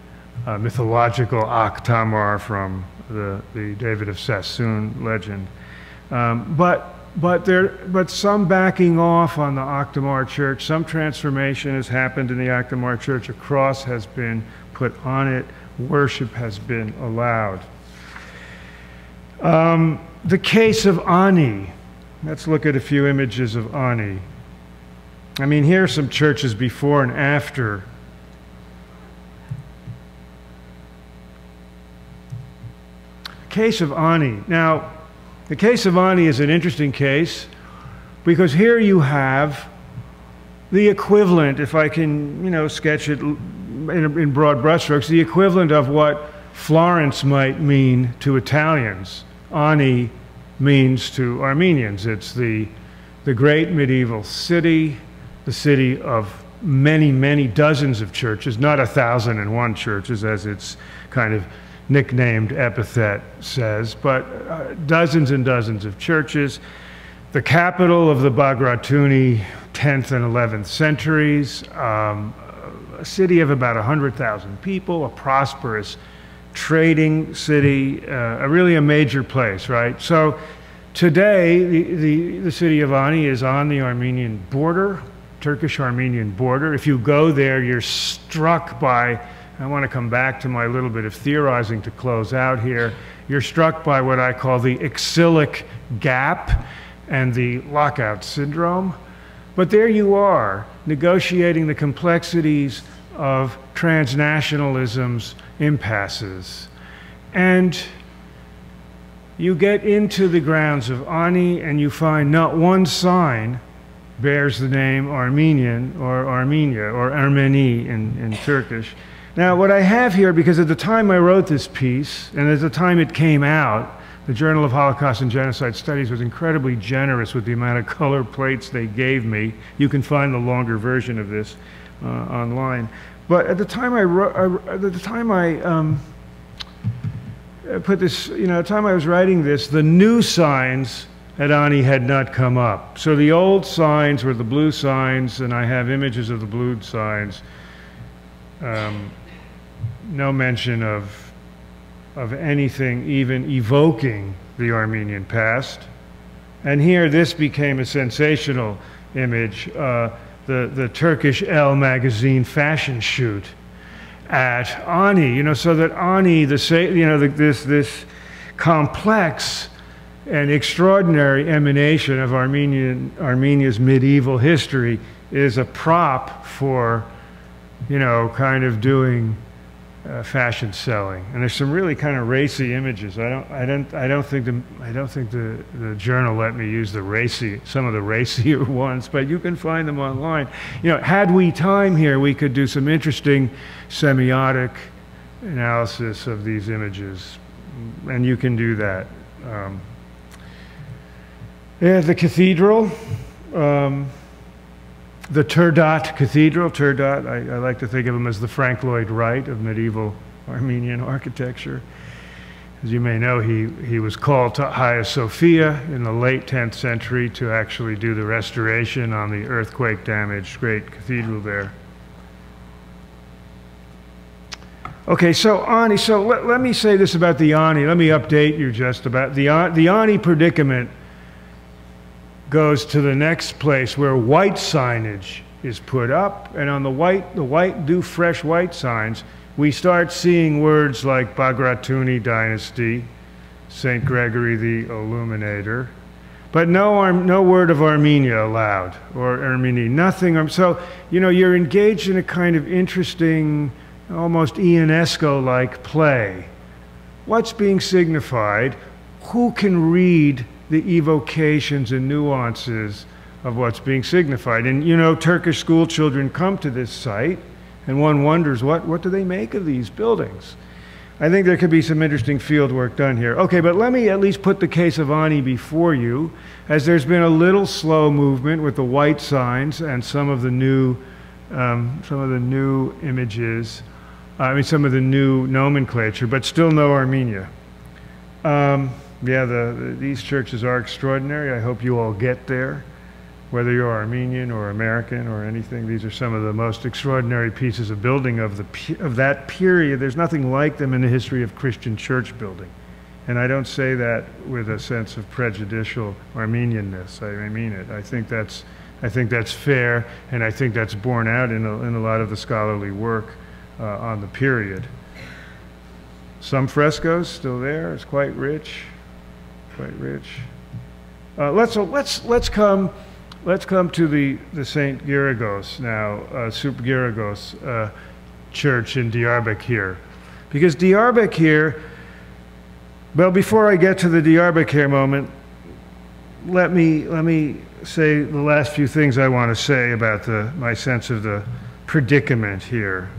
the mythological Akdamar from the David of Sassoon legend. But some backing off on the Akdamar Church, some transformation has happened in the Akdamar Church. A cross has been put on it. Worship has been allowed. The case of Ani. Let's look at a few images of Ani. I mean, here are some churches before and after. Case of Ani. Now, the case of Ani is an interesting case because here you have the equivalent, if I can, sketch it in broad brushstrokes, the equivalent of what Florence might mean to Italians. Ani means to Armenians. It's the great medieval city, the city of many, many dozens of churches, not 1,001 churches as its kind of nicknamed epithet says, but dozens and dozens of churches. The capital of the Bagratuni 10th and 11th centuries, a city of about 100,000 people, a prosperous trading city, really a major place, right? So today, the city of Ani is on the Armenian border, Turkish-Armenian border. If you go there, you're struck by, I want to come back to my little bit of theorizing to close out here, you're struck by what I call the exilic gap and the lockout syndrome. But there you are, negotiating the complexities of transnationalism's impasses. And you get into the grounds of Ani and you find not one sign bears the name Armenian or Armenia or Armeni in Turkish. Now what I have here, because at the time I wrote this piece and at the time it came out, the Journal of Holocaust and Genocide Studies was incredibly generous with the amount of color plates they gave me. You can find the longer version of this online. But at the time I put this, at the time I was writing this, the new signs at Ani had not come up. So the old signs were the blue signs, and I have images of the blue signs. No mention of anything even evoking the Armenian past. And here this became a sensational image. The Turkish Elle magazine fashion shoot at Ani, so that Ani, this complex and extraordinary emanation of Armenia's medieval history is a prop for, kind of doing fashion selling. And there's some really kind of racy images. I don't think the journal let me use some of the racier ones, but you can find them online. Had we time here, we could do some interesting semiotic analysis of these images, and you can do that. The cathedral, the Turdot Cathedral. Turdot, I like to think of him as the Frank Lloyd Wright of medieval Armenian architecture. As you may know, he was called to Hagia Sophia in the late 10th century to actually do the restoration on the earthquake-damaged great cathedral there. Okay, so Ani, so let me say this about the Ani. Let me update you just about the Ani predicament goes to the next place where white signage is put up, and on the fresh white signs, we start seeing words like Bagratuni Dynasty, St. Gregory the Illuminator, but no word of Armenia allowed, or Armenia, nothing. So, you know, you're engaged in a kind of interesting, almost Ionesco-like play. What's being signified? Who can read the evocations and nuances of what's being signified? And, you know, Turkish school children come to this site, and one wonders, what do they make of these buildings? I think there could be some interesting field work done here. Okay, but let me at least put the case of Ani before you, as there's been a little slow movement with the white signs and some of the new images, some of the new nomenclature, but still no Armenia. These churches are extraordinary. I hope you all get there, whether you're Armenian or American or anything. These are some of the most extraordinary pieces of building of that period. There's nothing like them in the history of Christian church building. And I don't say that with a sense of prejudicial Armenianness. I mean it. I think that's fair, and I think that's borne out in a lot of the scholarly work on the period. Some frescoes still there. It's quite rich, quite rich. Let's come to the St. Geragos now, Sup Geragos church in Diyarbakir, because Diyarbakir. Well, before I get to the Diyarbakir moment, let me say the last few things I want to say about my sense of the predicament here.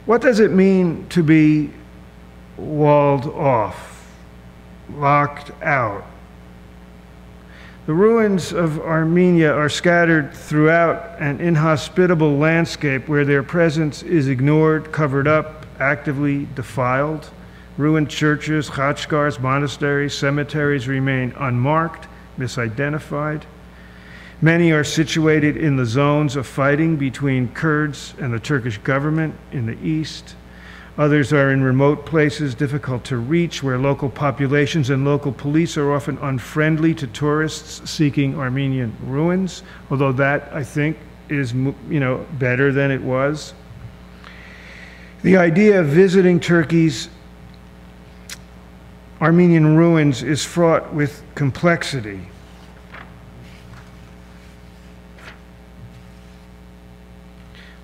What does it mean to be walled off, locked out? The ruins of Armenia are scattered throughout an inhospitable landscape where their presence is ignored, covered up, actively defiled. Ruined churches, khachkars, monasteries, cemeteries remain unmarked, misidentified. Many are situated in the zones of fighting between Kurds and the Turkish government in the east. Others are in remote places difficult to reach, where local populations and local police are often unfriendly to tourists seeking Armenian ruins, although that, I think, is, better than it was. The idea of visiting Turkey's Armenian ruins is fraught with complexity.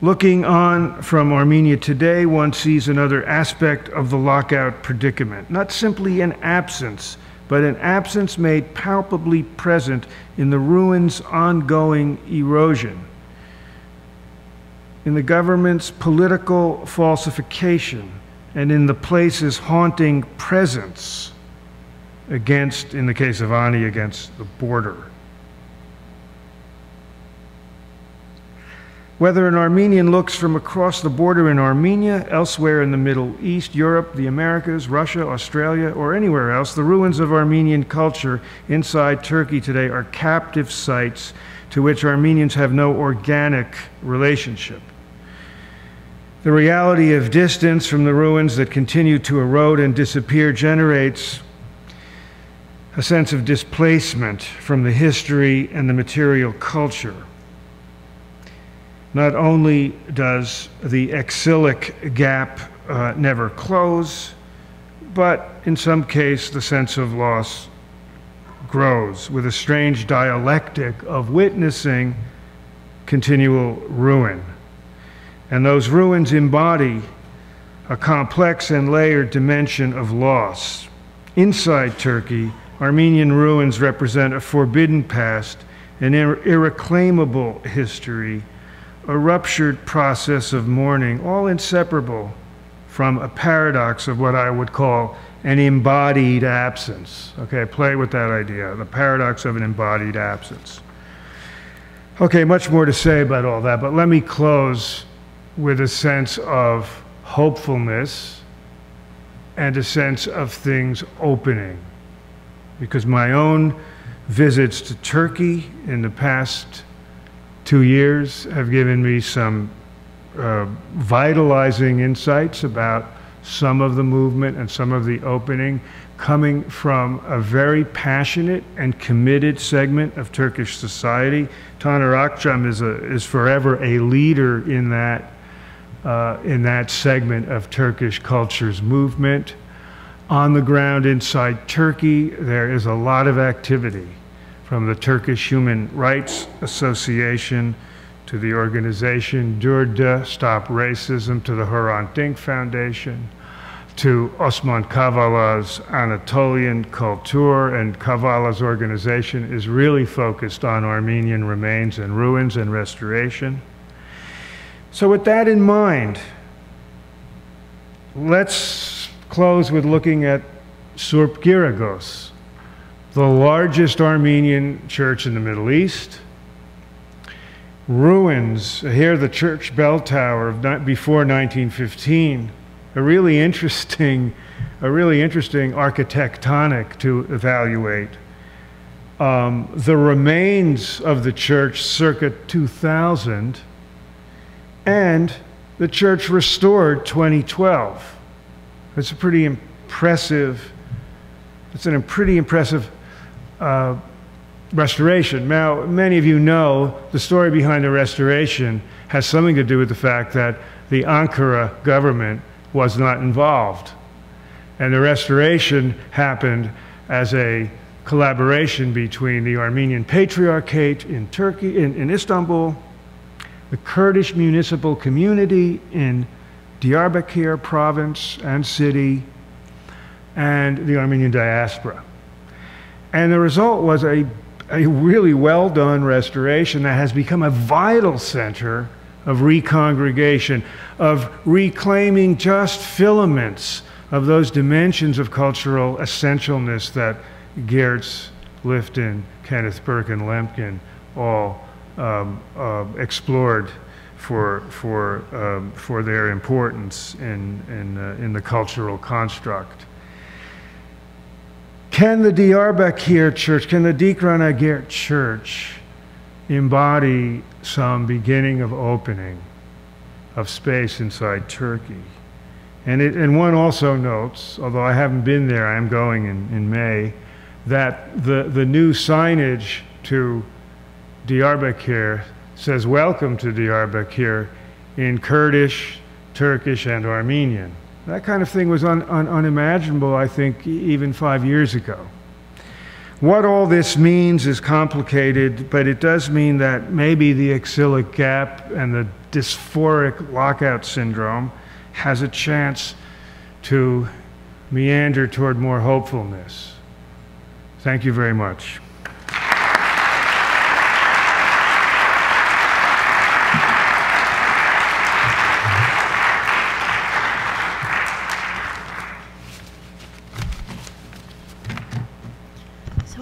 Looking on from Armenia today, one sees another aspect of the lockout predicament, not simply an absence, but an absence made palpably present in the ruins' ongoing erosion, in the government's political falsification, and in the place's haunting presence against, in the case of Ani, against the border. Whether an Armenian looks from across the border in Armenia, elsewhere in the Middle East, Europe, the Americas, Russia, Australia, or anywhere else, the ruins of Armenian culture inside Turkey today are captive sites to which Armenians have no organic relationship. The reality of distance from the ruins that continue to erode and disappear generates a sense of displacement from the history and the material culture. Not only does the exilic gap never close, but in some case the sense of loss grows with a strange dialectic of witnessing continual ruin. And those ruins embody a complex and layered dimension of loss. Inside Turkey, Armenian ruins represent a forbidden past, an irreclaimable history, a ruptured process of mourning, all inseparable from a paradox of what I would call an embodied absence. Okay, play with that idea, the paradox of an embodied absence. Okay, much more to say about all that, but let me close with a sense of hopefulness and a sense of things opening. Because my own visits to Turkey in the past 2 years have given me some vitalizing insights about some of the movement and some of the opening coming from a very passionate and committed segment of Turkish society. Taner Akçam is forever a leader in that segment of Turkish culture's movement. On the ground inside Turkey, there is a lot of activity, from the Turkish Human Rights Association to the organization Dürde, Stop Racism, to the Hrant Dink Foundation, to Osman Kavala''s Anatolian Kultur, and Kavala''s organization is really focused on Armenian remains and ruins and restoration. So with that in mind, let's close with looking at Surp Giragos, the largest Armenian church in the Middle East. Ruins, here the church bell tower of before 1915, a really interesting architectonic to evaluate. The remains of the church circa 2000, and the church restored 2012. It's a pretty impressive, restoration. Now, many of you know the story behind the restoration has something to do with the fact that the Ankara government was not involved. And the restoration happened as a collaboration between the Armenian Patriarchate in Turkey, in Istanbul, the Kurdish municipal community in Diyarbakir province and city, and the Armenian diaspora. And the result was a really well done restoration that has become a vital center of recongregation, of reclaiming just filaments of those dimensions of cultural essentialness that Geertz, Lifton, Kenneth Burke, and Lemkin all explored for their importance in the cultural construct. Can the Diyarbakir Church, can the Dikrana Geert Church embody some beginning of opening of space inside Turkey? And one also notes, although I haven't been there, I am going in May, that the new signage to Diyarbakir says "Welcome to Diyarbakir" in Kurdish, Turkish, and Armenian. That kind of thing was unimaginable, I think, even 5 years ago. What all this means is complicated, but it does mean that maybe the axillic gap and the dysphoric lockout syndrome has a chance to meander toward more hopefulness. Thank you very much.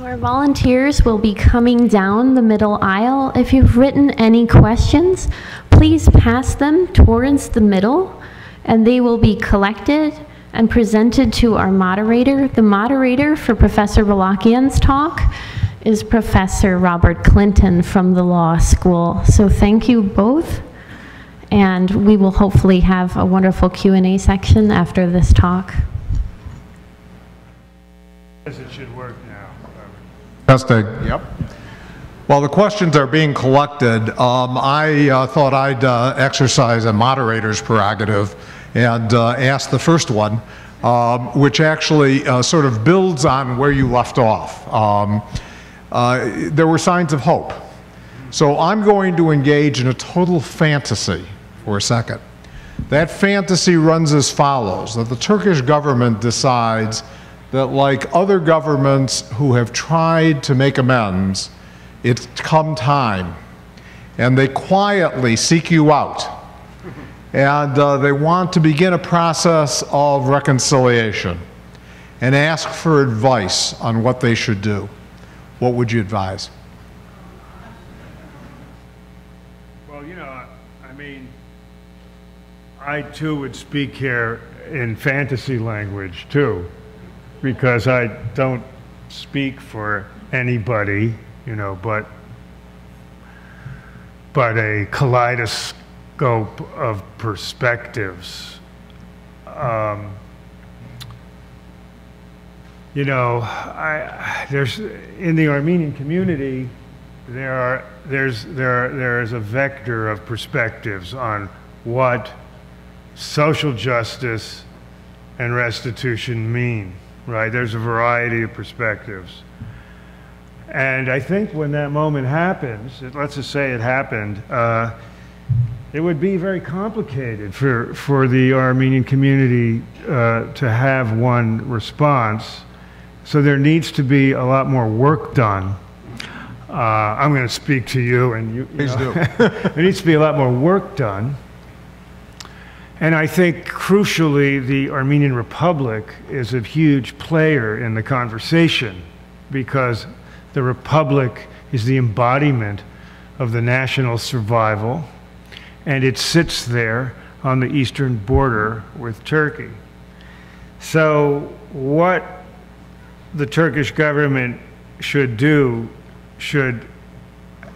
Our volunteers will be coming down the middle aisle. If you've written any questions, please pass them towards the middle, and they will be collected and presented to our moderator. The moderator for Professor Balakian's talk is Professor Robert Clinton from the law school. So thank you both, and we will hopefully have a wonderful Q&A section after this talk. Yes, it should work now. Testing. Yep. While the questions are being collected, I thought I'd exercise a moderator's prerogative and ask the first one, which actually sort of builds on where you left off. There were signs of hope. So I'm going to engage in a total fantasy for a second. That fantasy runs as follows: that the Turkish government decides that, like other governments who have tried to make amends, it's come time. And they quietly seek you out. And they want to begin a process of reconciliation and ask for advice on what they should do. What would you advise? Well, you know, I mean, I too would speak here in fantasy language too, because I don't speak for anybody, you know, but a kaleidoscope of perspectives. You know, there's in the Armenian community, there is a vector of perspectives on what social justice and restitution mean, right? There's a variety of perspectives. And I think when that moment happens, let's just say it happened, it would be very complicated for the Armenian community to have one response. So there needs to be a lot more work done. I'm going to speak to you, and you Please do. there needs to be a lot more work done. And I think, crucially, the Armenian Republic is a huge player in the conversation, because the Republic is the embodiment of the national survival, and it sits there on the eastern border with Turkey. So what the Turkish government should do should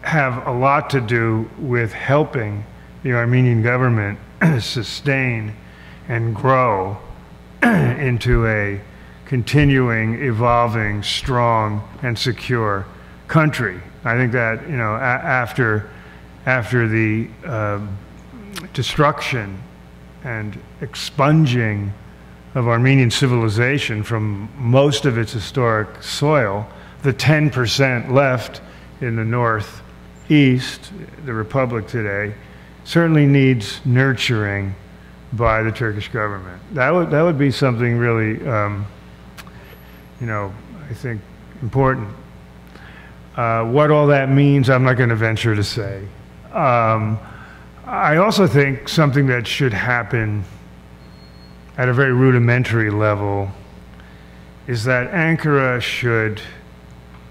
have a lot to do with helping the Armenian government sustain and grow into a continuing, evolving, strong, and secure country. I think that, you know, after the destruction and expunging of Armenian civilization from most of its historic soil, the 10% left in the northeast, the Republic today, certainly needs nurturing by the Turkish government. That would be something really, you know, I think important. What all that means, I'm not going to venture to say. I also think something that should happen at a very rudimentary level is that Ankara should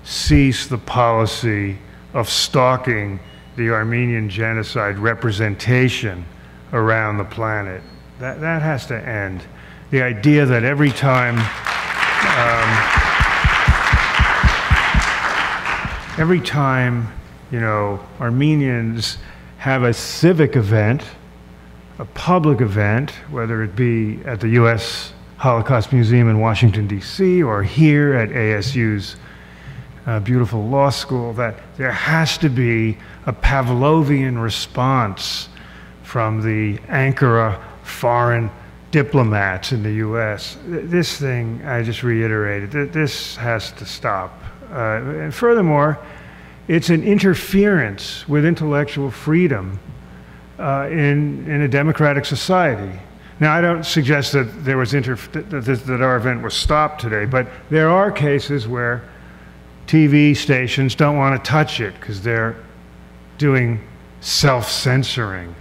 cease the policy of stalking the Armenian genocide representation around the planet. That has to end. The idea that every time, you know, Armenians have a civic event, a public event, whether it be at the U.S. Holocaust Museum in Washington, D.C., or here at ASU's beautiful law school, that there has to be a Pavlovian response from the Ankara foreign diplomats in the U.S. This thing, I just reiterated, this has to stop. And furthermore, it's an interference with intellectual freedom in a democratic society. Now, I don't suggest that there was that our event was stopped today, but there are cases where TV stations don't want to touch it because they're doing self-censoring.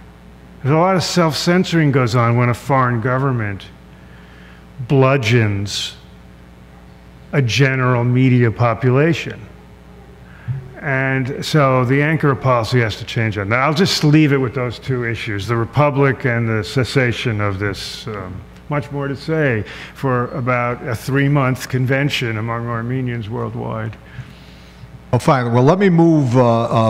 There's a lot of self-censoring goes on when a foreign government bludgeons a general media population. And so the Ankara policy has to change on that. I'll just leave it with those two issues, the Republic and the cessation of this. Much more to say for about a 3-month convention among Armenians worldwide. Well, fine. Well, let me move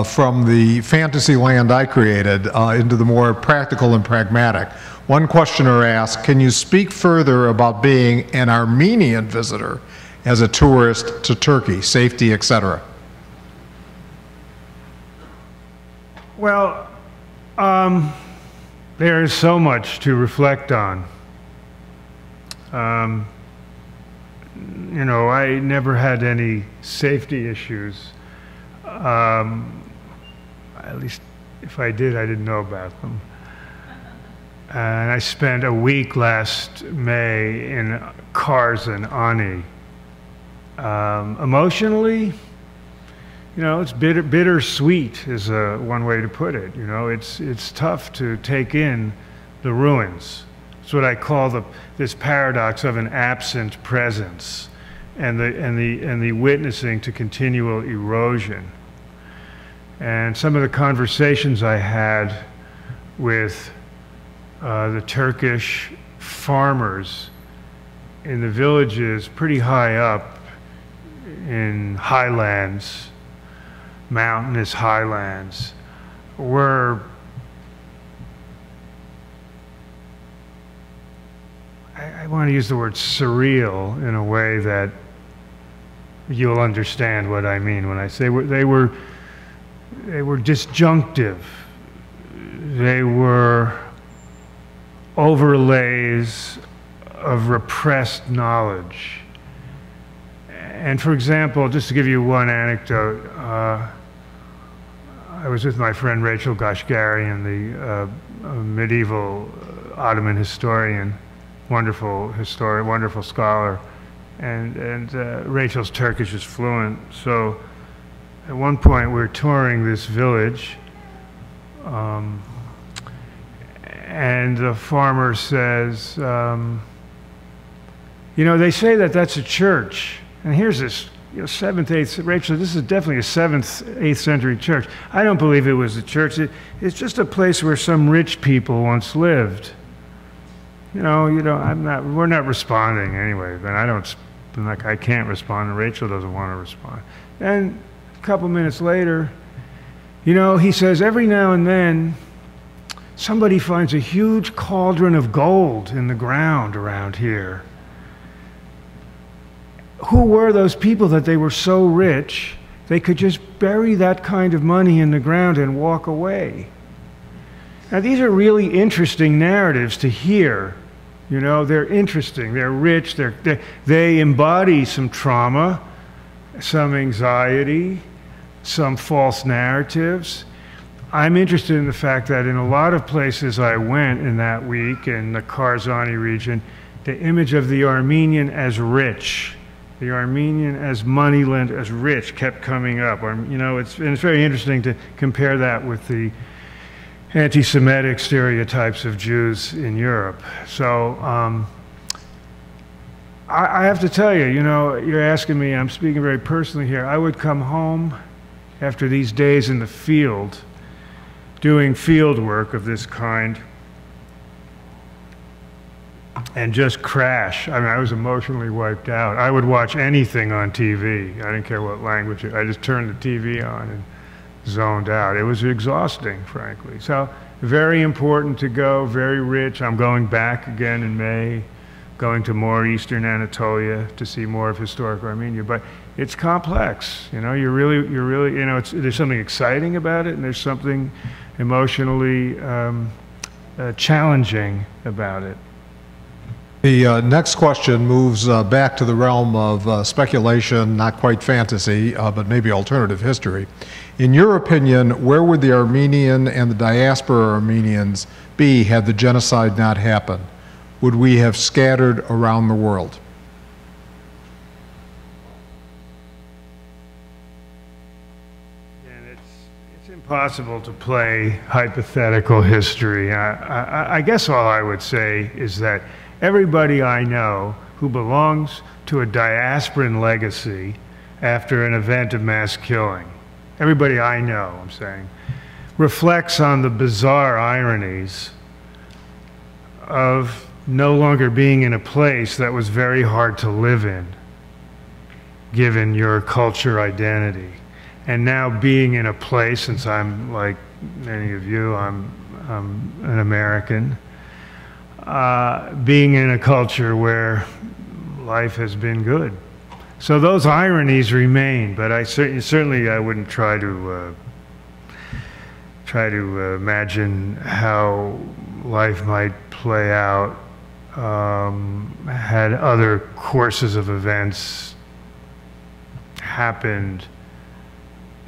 from the fantasy land I created into the more practical and pragmatic. One questioner asked, can you speak further about being an Armenian visitor as a tourist to Turkey, safety, etc.? Well, there is so much to reflect on. You know, I never had any safety issues. At least if I did, I didn't know about them. And I spent a week last May in Kars and Ani. Emotionally, you know, it's bittersweet is one way to put it. You know, it's tough to take in the ruins. It's what I call this paradox of an absent presence, and the witnessing to continual erosion. And some of the conversations I had with the Turkish farmers in the villages pretty high up in highlands, mountainous highlands, were I want to use the word surreal in a way that you'll understand what I mean when I say they were disjunctive. They were overlays of repressed knowledge. And for example, just to give you one anecdote, I was with my friend Rachel Gashgarian, the medieval Ottoman historian, wonderful historian, wonderful scholar, and Rachel's Turkish is fluent. So at one point we're touring this village, and the farmer says, you know, they say that that's a church, and here's this, you know, 7th, 8th, Rachel, this is definitely a 7th, 8th century church. I don't believe it was a church. It's just a place where some rich people once lived. You know, we're not responding anyway. Then I can't respond, and Rachel doesn't want to respond. And a couple minutes later, you know, he says, every now and then, somebody finds a huge cauldron of gold in the ground around here. Who were those people that they were so rich they could just bury that kind of money in the ground and walk away? Now, these are really interesting narratives to hear. You know, they're interesting, they're rich, they embody some trauma, some anxiety, some false narratives. I'm interested in the fact that in a lot of places I went in that week in the Karzani region, the image of the Armenian as rich, the Armenian as moneylend, as rich, kept coming up. You know, it's very interesting to compare that with the anti-Semitic stereotypes of Jews in Europe. So I have to tell you, you know, you're asking me, I'm speaking very personally here, I would come home after these days in the field, doing field work of this kind, and just crash. I mean, I was emotionally wiped out. I would watch anything on TV. I didn't care what language. I just turned the TV on and zoned out. It was exhausting, frankly. So very important to go, very rich. I'm going back again in May, going to more Eastern Anatolia to see more of historic Armenia. But it's complex. You know, you're really, you know, there's something exciting about it, and there's something emotionally challenging about it. The next question moves back to the realm of speculation, not quite fantasy, but maybe alternative history. In your opinion, where would the Armenian and the diaspora Armenians be had the genocide not happened? Would we have scattered around the world? And it's impossible to play hypothetical history. I guess all I would say is that everybody I know who belongs to a diasporan legacy after an event of mass killing, everybody I know, I'm saying, reflects on the bizarre ironies of no longer being in a place that was very hard to live in, given your culture identity, and now being in a place, since I'm like many of you, I'm an American, being in a culture where life has been good. So those ironies remain, but I certainly I wouldn't try to imagine how life might play out had other courses of events happened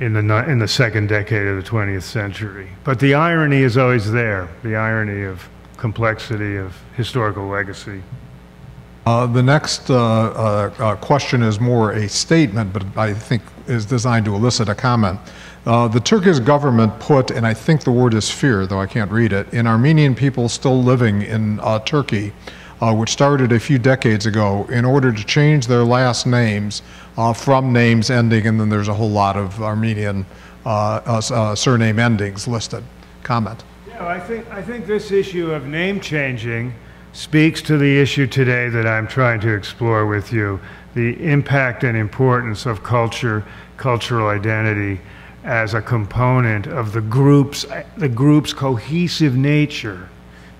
in the second decade of the 20th century. But the irony is always there, the irony of complexity of historical legacy. The next question is more a statement, but I think is designed to elicit a comment. The Turkish government put, and I think the word is fear, though I can't read it, in Armenian people still living in Turkey, which started a few decades ago, in order to change their last names from names ending, and then there's a whole lot of Armenian surname endings listed. Comment. Yeah, I think this issue of name changing speaks to the issue today that I'm trying to explore with you, the impact and importance of culture, cultural identity as a component of the group's cohesive nature,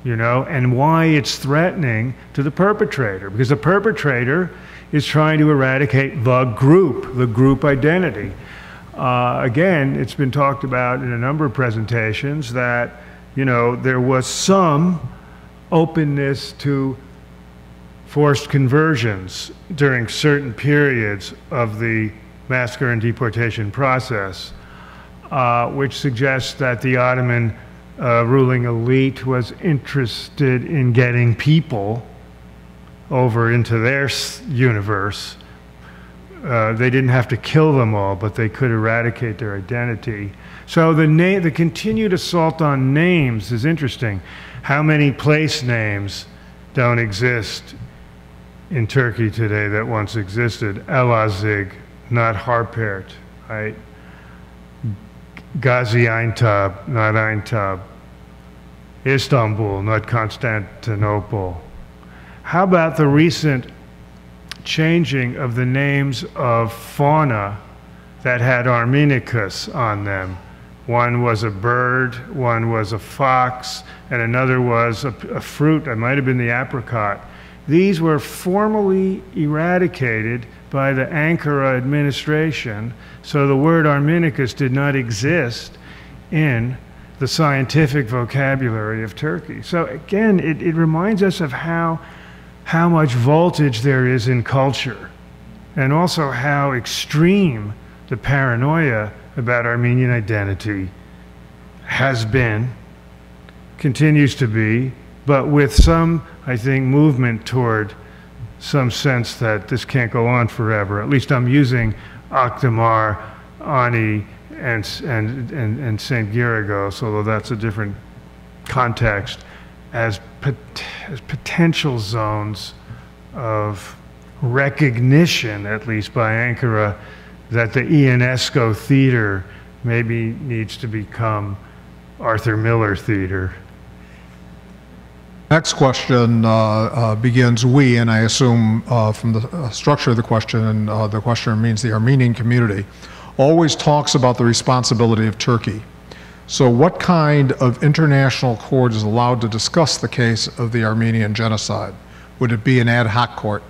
you know, and why it's threatening to the perpetrator, because the perpetrator is trying to eradicate the group identity. Again, it's been talked about in a number of presentations that, you know, there was some openness to forced conversions during certain periods of the massacre and deportation process, which suggests that the Ottoman ruling elite was interested in getting people over into their universe. They didn't have to kill them all, but they could eradicate their identity. So the continued assault on names is interesting. How many place names don't exist in Turkey today that once existed? Elazig, not Harpert, right? Gaziantep, not Aintab. Istanbul, not Constantinople. How about the recent changing of the names of fauna that had Armenicus on them? One was a bird, one was a fox, and another was a fruit. It might have been the apricot. These were formally eradicated by the Ankara administration, so the word Armenicus did not exist in the scientific vocabulary of Turkey. So again, it reminds us of how much voltage there is in culture, and also how extreme the paranoia about Armenian identity has been, continues to be, but with some, I think, movement toward some sense that this can't go on forever. At least I'm using Akdamar, Ani, and St. Giragos, although that's a different context, as potential zones of recognition, at least by Ankara, that the Ionesco Theater maybe needs to become Arthur Miller Theater. Next question begins we, and I assume from the structure of the question, the questioner means the Armenian community, always talks about the responsibility of Turkey. So what kind of international court is allowed to discuss the case of the Armenian genocide? Would it be an ad hoc court?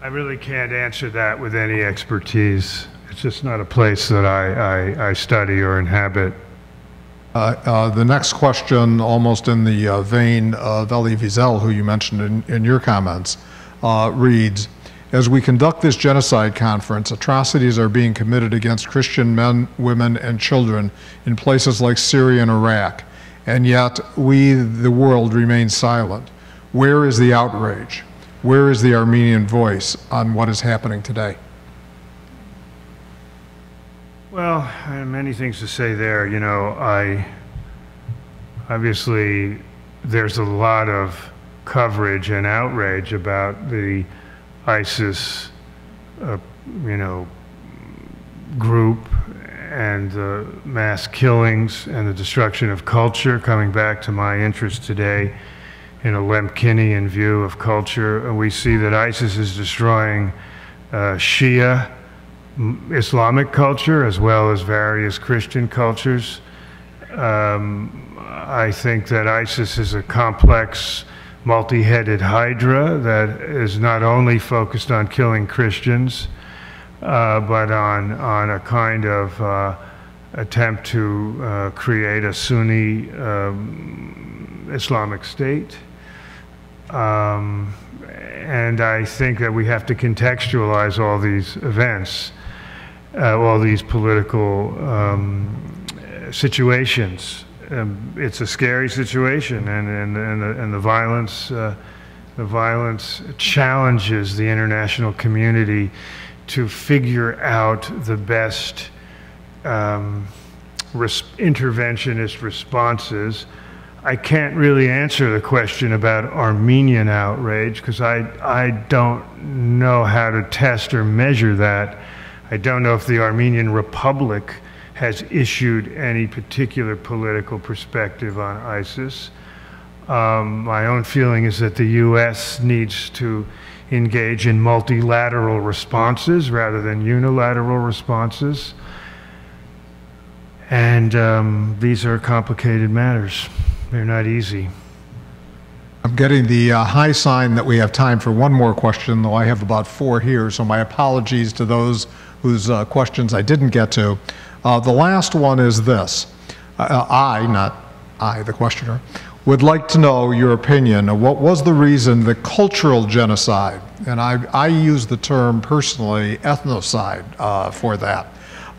I really can't answer that with any expertise. It's just not a place that I study or inhabit. The next question, almost in the vein of Elie Wiesel, who you mentioned in your comments, reads, as we conduct this genocide conference, atrocities are being committed against Christian men, women, and children in places like Syria and Iraq, and yet we, the world, remain silent. Where is the outrage? Where is the Armenian voice on what is happening today? Well, I have many things to say there. You know, obviously there's a lot of coverage and outrage about the ISIS, group and the mass killings and the destruction of culture, coming back to my interest today in a Lemkinian view of culture. We see that ISIS is destroying Shia Islamic culture as well as various Christian cultures. I think that ISIS is a complex, multi-headed hydra that is not only focused on killing Christians, but on a kind of attempt to create a Sunni Islamic State. And I think that we have to contextualize all these events, all these political situations. It's a scary situation, and the violence challenges the international community to figure out the best interventionist responses. I can't really answer the question about Armenian outrage because I don't know how to test or measure that. I don't know if the Armenian Republic has issued any particular political perspective on ISIS. My own feeling is that the U.S. needs to engage in multilateral responses rather than unilateral responses. And these are complicated matters. They're not easy. I'm getting the high sign that we have time for one more question, though I have about 4 here, so my apologies to those whose questions I didn't get to. The last one is this. Not I, the questioner, would like to know your opinion of what was the reason that cultural genocide, and I use the term personally, ethnocide, for that,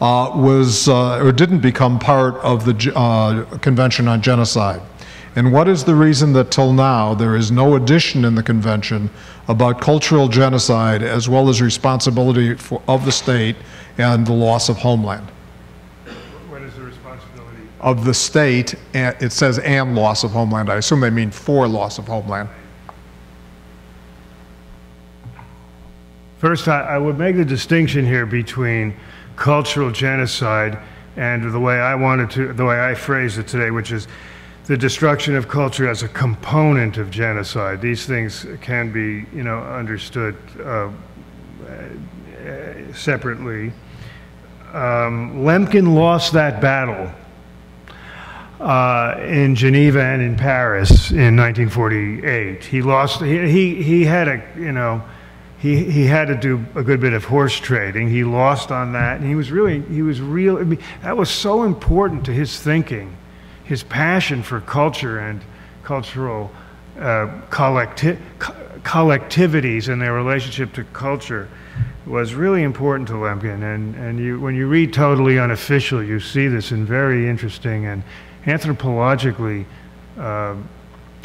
was or didn't become part of the Convention on Genocide. And what is the reason that till now there is no addition in the convention about cultural genocide as well as responsibility of the state and the loss of homeland? What is the responsibility? Of the state, and it says and loss of homeland. I assume they mean for loss of homeland. First, I would make the distinction here between cultural genocide and the way I phrased it today, which is the destruction of culture as a component of genocide. These things can be, understood separately. Lemkin lost that battle in Geneva and in Paris in 1948. He lost. He had he had to do a good bit of horse trading. He lost on that, and he was real. I mean, that was so important to his thinking. His passion for culture and cultural collectivities and their relationship to culture was really important to Lemkin. And when you read Totally Unofficial, you see this in very interesting and anthropologically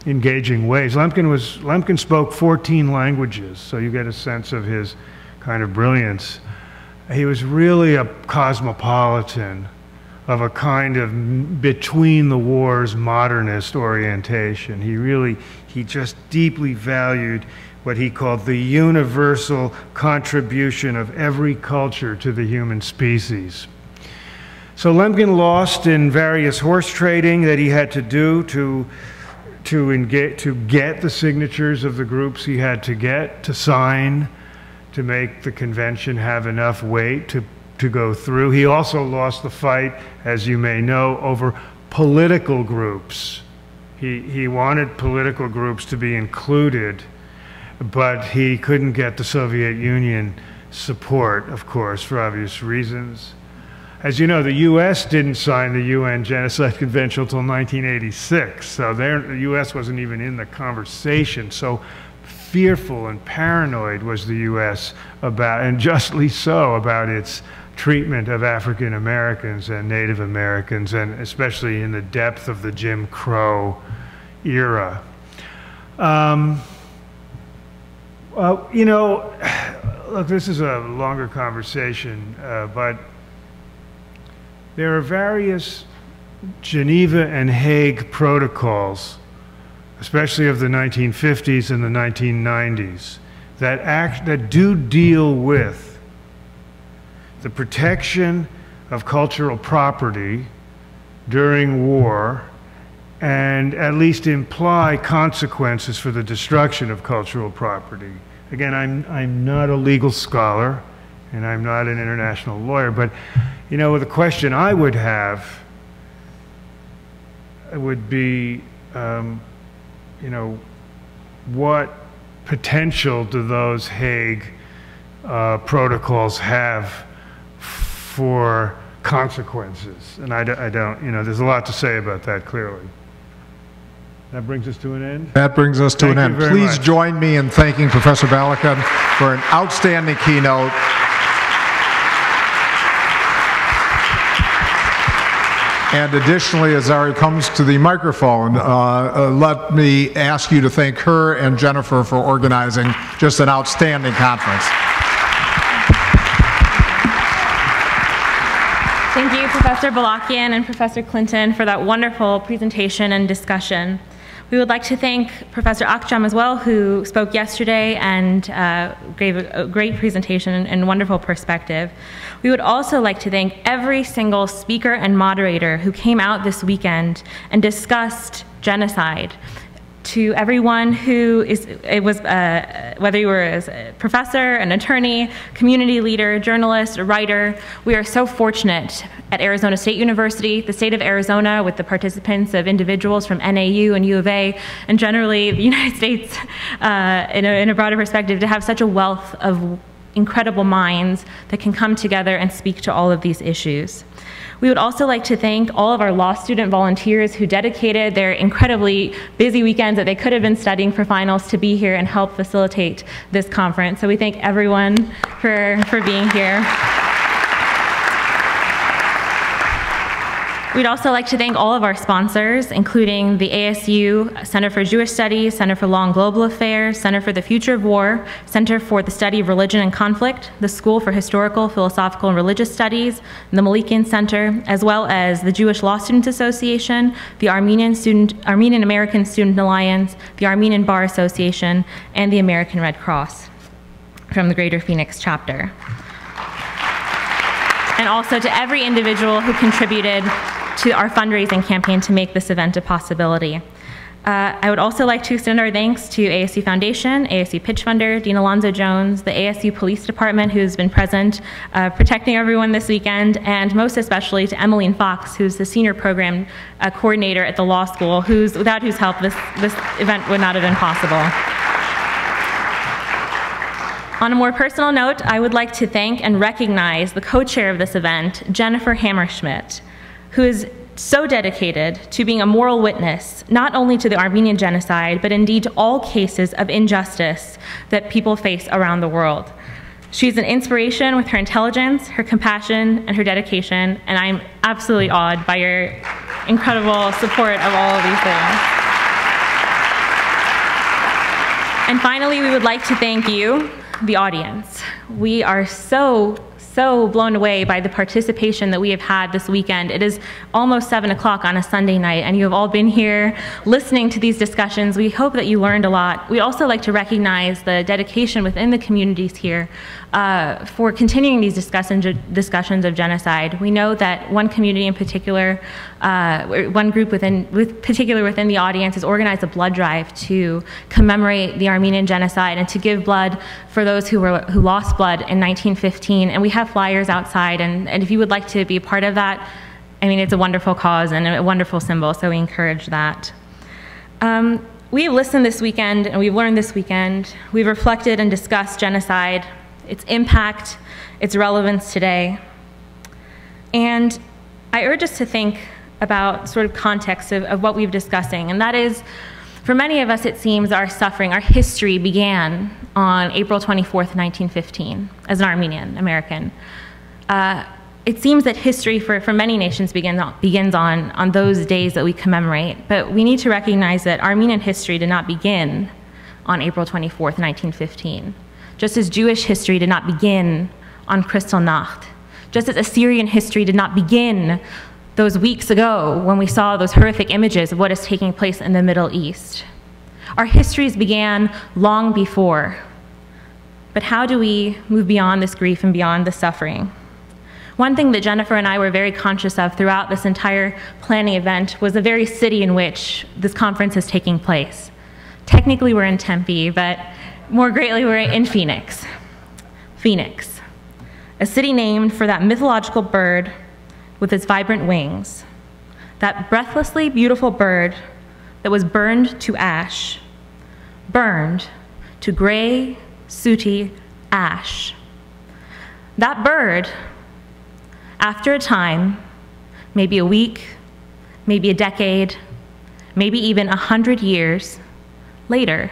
engaging ways. Lemkin spoke 14 languages, so you get a sense of his kind of brilliance. He was really a cosmopolitan of a kind of between the wars modernist orientation. He just deeply valued what he called the universal contribution of every culture to the human species. So Lemkin lost in various horse trading that he had to do to get the signatures of the groups he had to get to sign to make the convention have enough weight to go through. He also lost the fight, as you may know, over political groups. He wanted political groups to be included, but he couldn't get the Soviet Union support, of course, for obvious reasons. As you know, the U.S. didn't sign the UN Genocide Convention until 1986, so the U.S. wasn't even in the conversation. So fearful and paranoid was the U.S. about, and justly so, about its treatment of African Americans and Native Americans, and especially in the depth of the Jim Crow era. Look, this is a longer conversation, but there are various Geneva and Hague protocols, especially of the 1950s and the 1990s, that do deal with the protection of cultural property during war, and at least imply consequences for the destruction of cultural property. Again, I'm not a legal scholar, and I'm not an international lawyer, but the question I would have would be, what potential do those Hague protocols have for consequences? And I don't, there's a lot to say about that, clearly. That brings us to an end? That brings us to an end. Please join me in thanking Professor Balakan for an outstanding keynote. And additionally, as Ari comes to the microphone, let me ask you to thank her and Jennifer for organizing just an outstanding conference. Thank you, Professor Balakian and Professor Clinton, for that wonderful presentation and discussion. We would like to thank Professor Akjam as well, who spoke yesterday and gave a great presentation and wonderful perspective. We would also like to thank every single speaker and moderator who came out this weekend and discussed genocide. To everyone who whether you were a professor, an attorney, community leader, journalist, a writer, we are so fortunate at Arizona State University, the state of Arizona, with the participants of individuals from NAU and U of A, and generally the United States in a broader perspective, to have such a wealth of incredible minds that can come together and speak to all of these issues. We would also like to thank all of our law student volunteers who dedicated their incredibly busy weekends that they could have been studying for finals to be here and help facilitate this conference. So we thank everyone for being here. We'd also like to thank all of our sponsors, including the ASU Center for Jewish Studies, Center for Law and Global Affairs, Center for the Future of War, Center for the Study of Religion and Conflict, the School for Historical, Philosophical, and Religious Studies, the Malikian Center, as well as the Jewish Law Students Association, the Armenian American Student Alliance, the Armenian Bar Association, and the American Red Cross from the Greater Phoenix chapter. And also to every individual who contributed to our fundraising campaign to make this event a possibility. I would also like to extend our thanks to ASU Foundation, ASU Pitch Funder, Dean Alonzo Jones, the ASU Police Department, who's been present protecting everyone this weekend, and most especially to Emmeline Fox, who's the Senior Program Coordinator at the law school, without whose help this event would not have been possible. On a more personal note, I would like to thank and recognize the co-chair of this event, Jennifer Hammerschmidt, who is so dedicated to being a moral witness, not only to the Armenian genocide, but indeed to all cases of injustice that people face around the world. She's an inspiration with her intelligence, her compassion, and her dedication, and I'm absolutely awed by your incredible support of all of these things. And finally, we would like to thank you, the audience. We are so blown away by the participation that we have had this weekend. It is almost 7 o'clock on a Sunday night, and you have all been here listening to these discussions. We hope that you learned a lot. We also like to recognize the dedication within the communities here for continuing these discussions of genocide. We know that one community in particular, one group within the audience has organized a blood drive to commemorate the Armenian genocide and to give blood for those who lost blood in 1915. And we have flyers outside, and if you would like to be a part of that, I mean, it's a wonderful cause and a wonderful symbol, so we encourage that. We have listened this weekend and we've learned this weekend. We've reflected and discussed genocide, its impact, its relevance today. And I urge us to think about sort of context of what we've discussing, and that is, for many of us, it seems our suffering, our history began on April 24th, 1915, as an Armenian American. It seems that history for many nations begins on those days that we commemorate, but we need to recognize that Armenian history did not begin on April 24th, 1915, just as Jewish history did not begin on Kristallnacht, just as Assyrian history did not begin those weeks ago when we saw those horrific images of what is taking place in the Middle East. Our histories began long before, but how do we move beyond this grief and beyond the suffering? One thing that Jennifer and I were very conscious of throughout this entire planning event was the very city in which this conference is taking place. Technically, we're in Tempe, but more greatly, we're in Phoenix. Phoenix, a city named for that mythological bird with its vibrant wings, that breathlessly beautiful bird that was burned to ash, burned to gray, sooty ash. That bird, after a time, maybe a week, maybe a decade, maybe even 100 years later,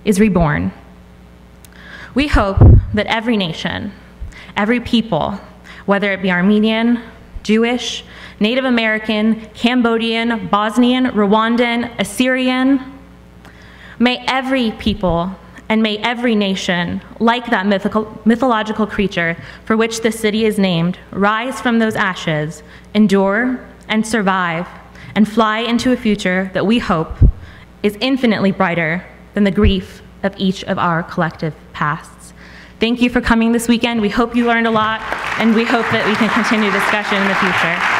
is reborn. We hope that every nation, every people, whether it be Armenian, Jewish, Native American, Cambodian, Bosnian, Rwandan, Assyrian, may every people and may every nation, like that mythological creature for which this city is named, rise from those ashes, endure and survive, and fly into a future that we hope is infinitely brighter than the grief of each of our collective pasts. Thank you for coming this weekend. We hope you learned a lot, and we hope that we can continue discussion in the future.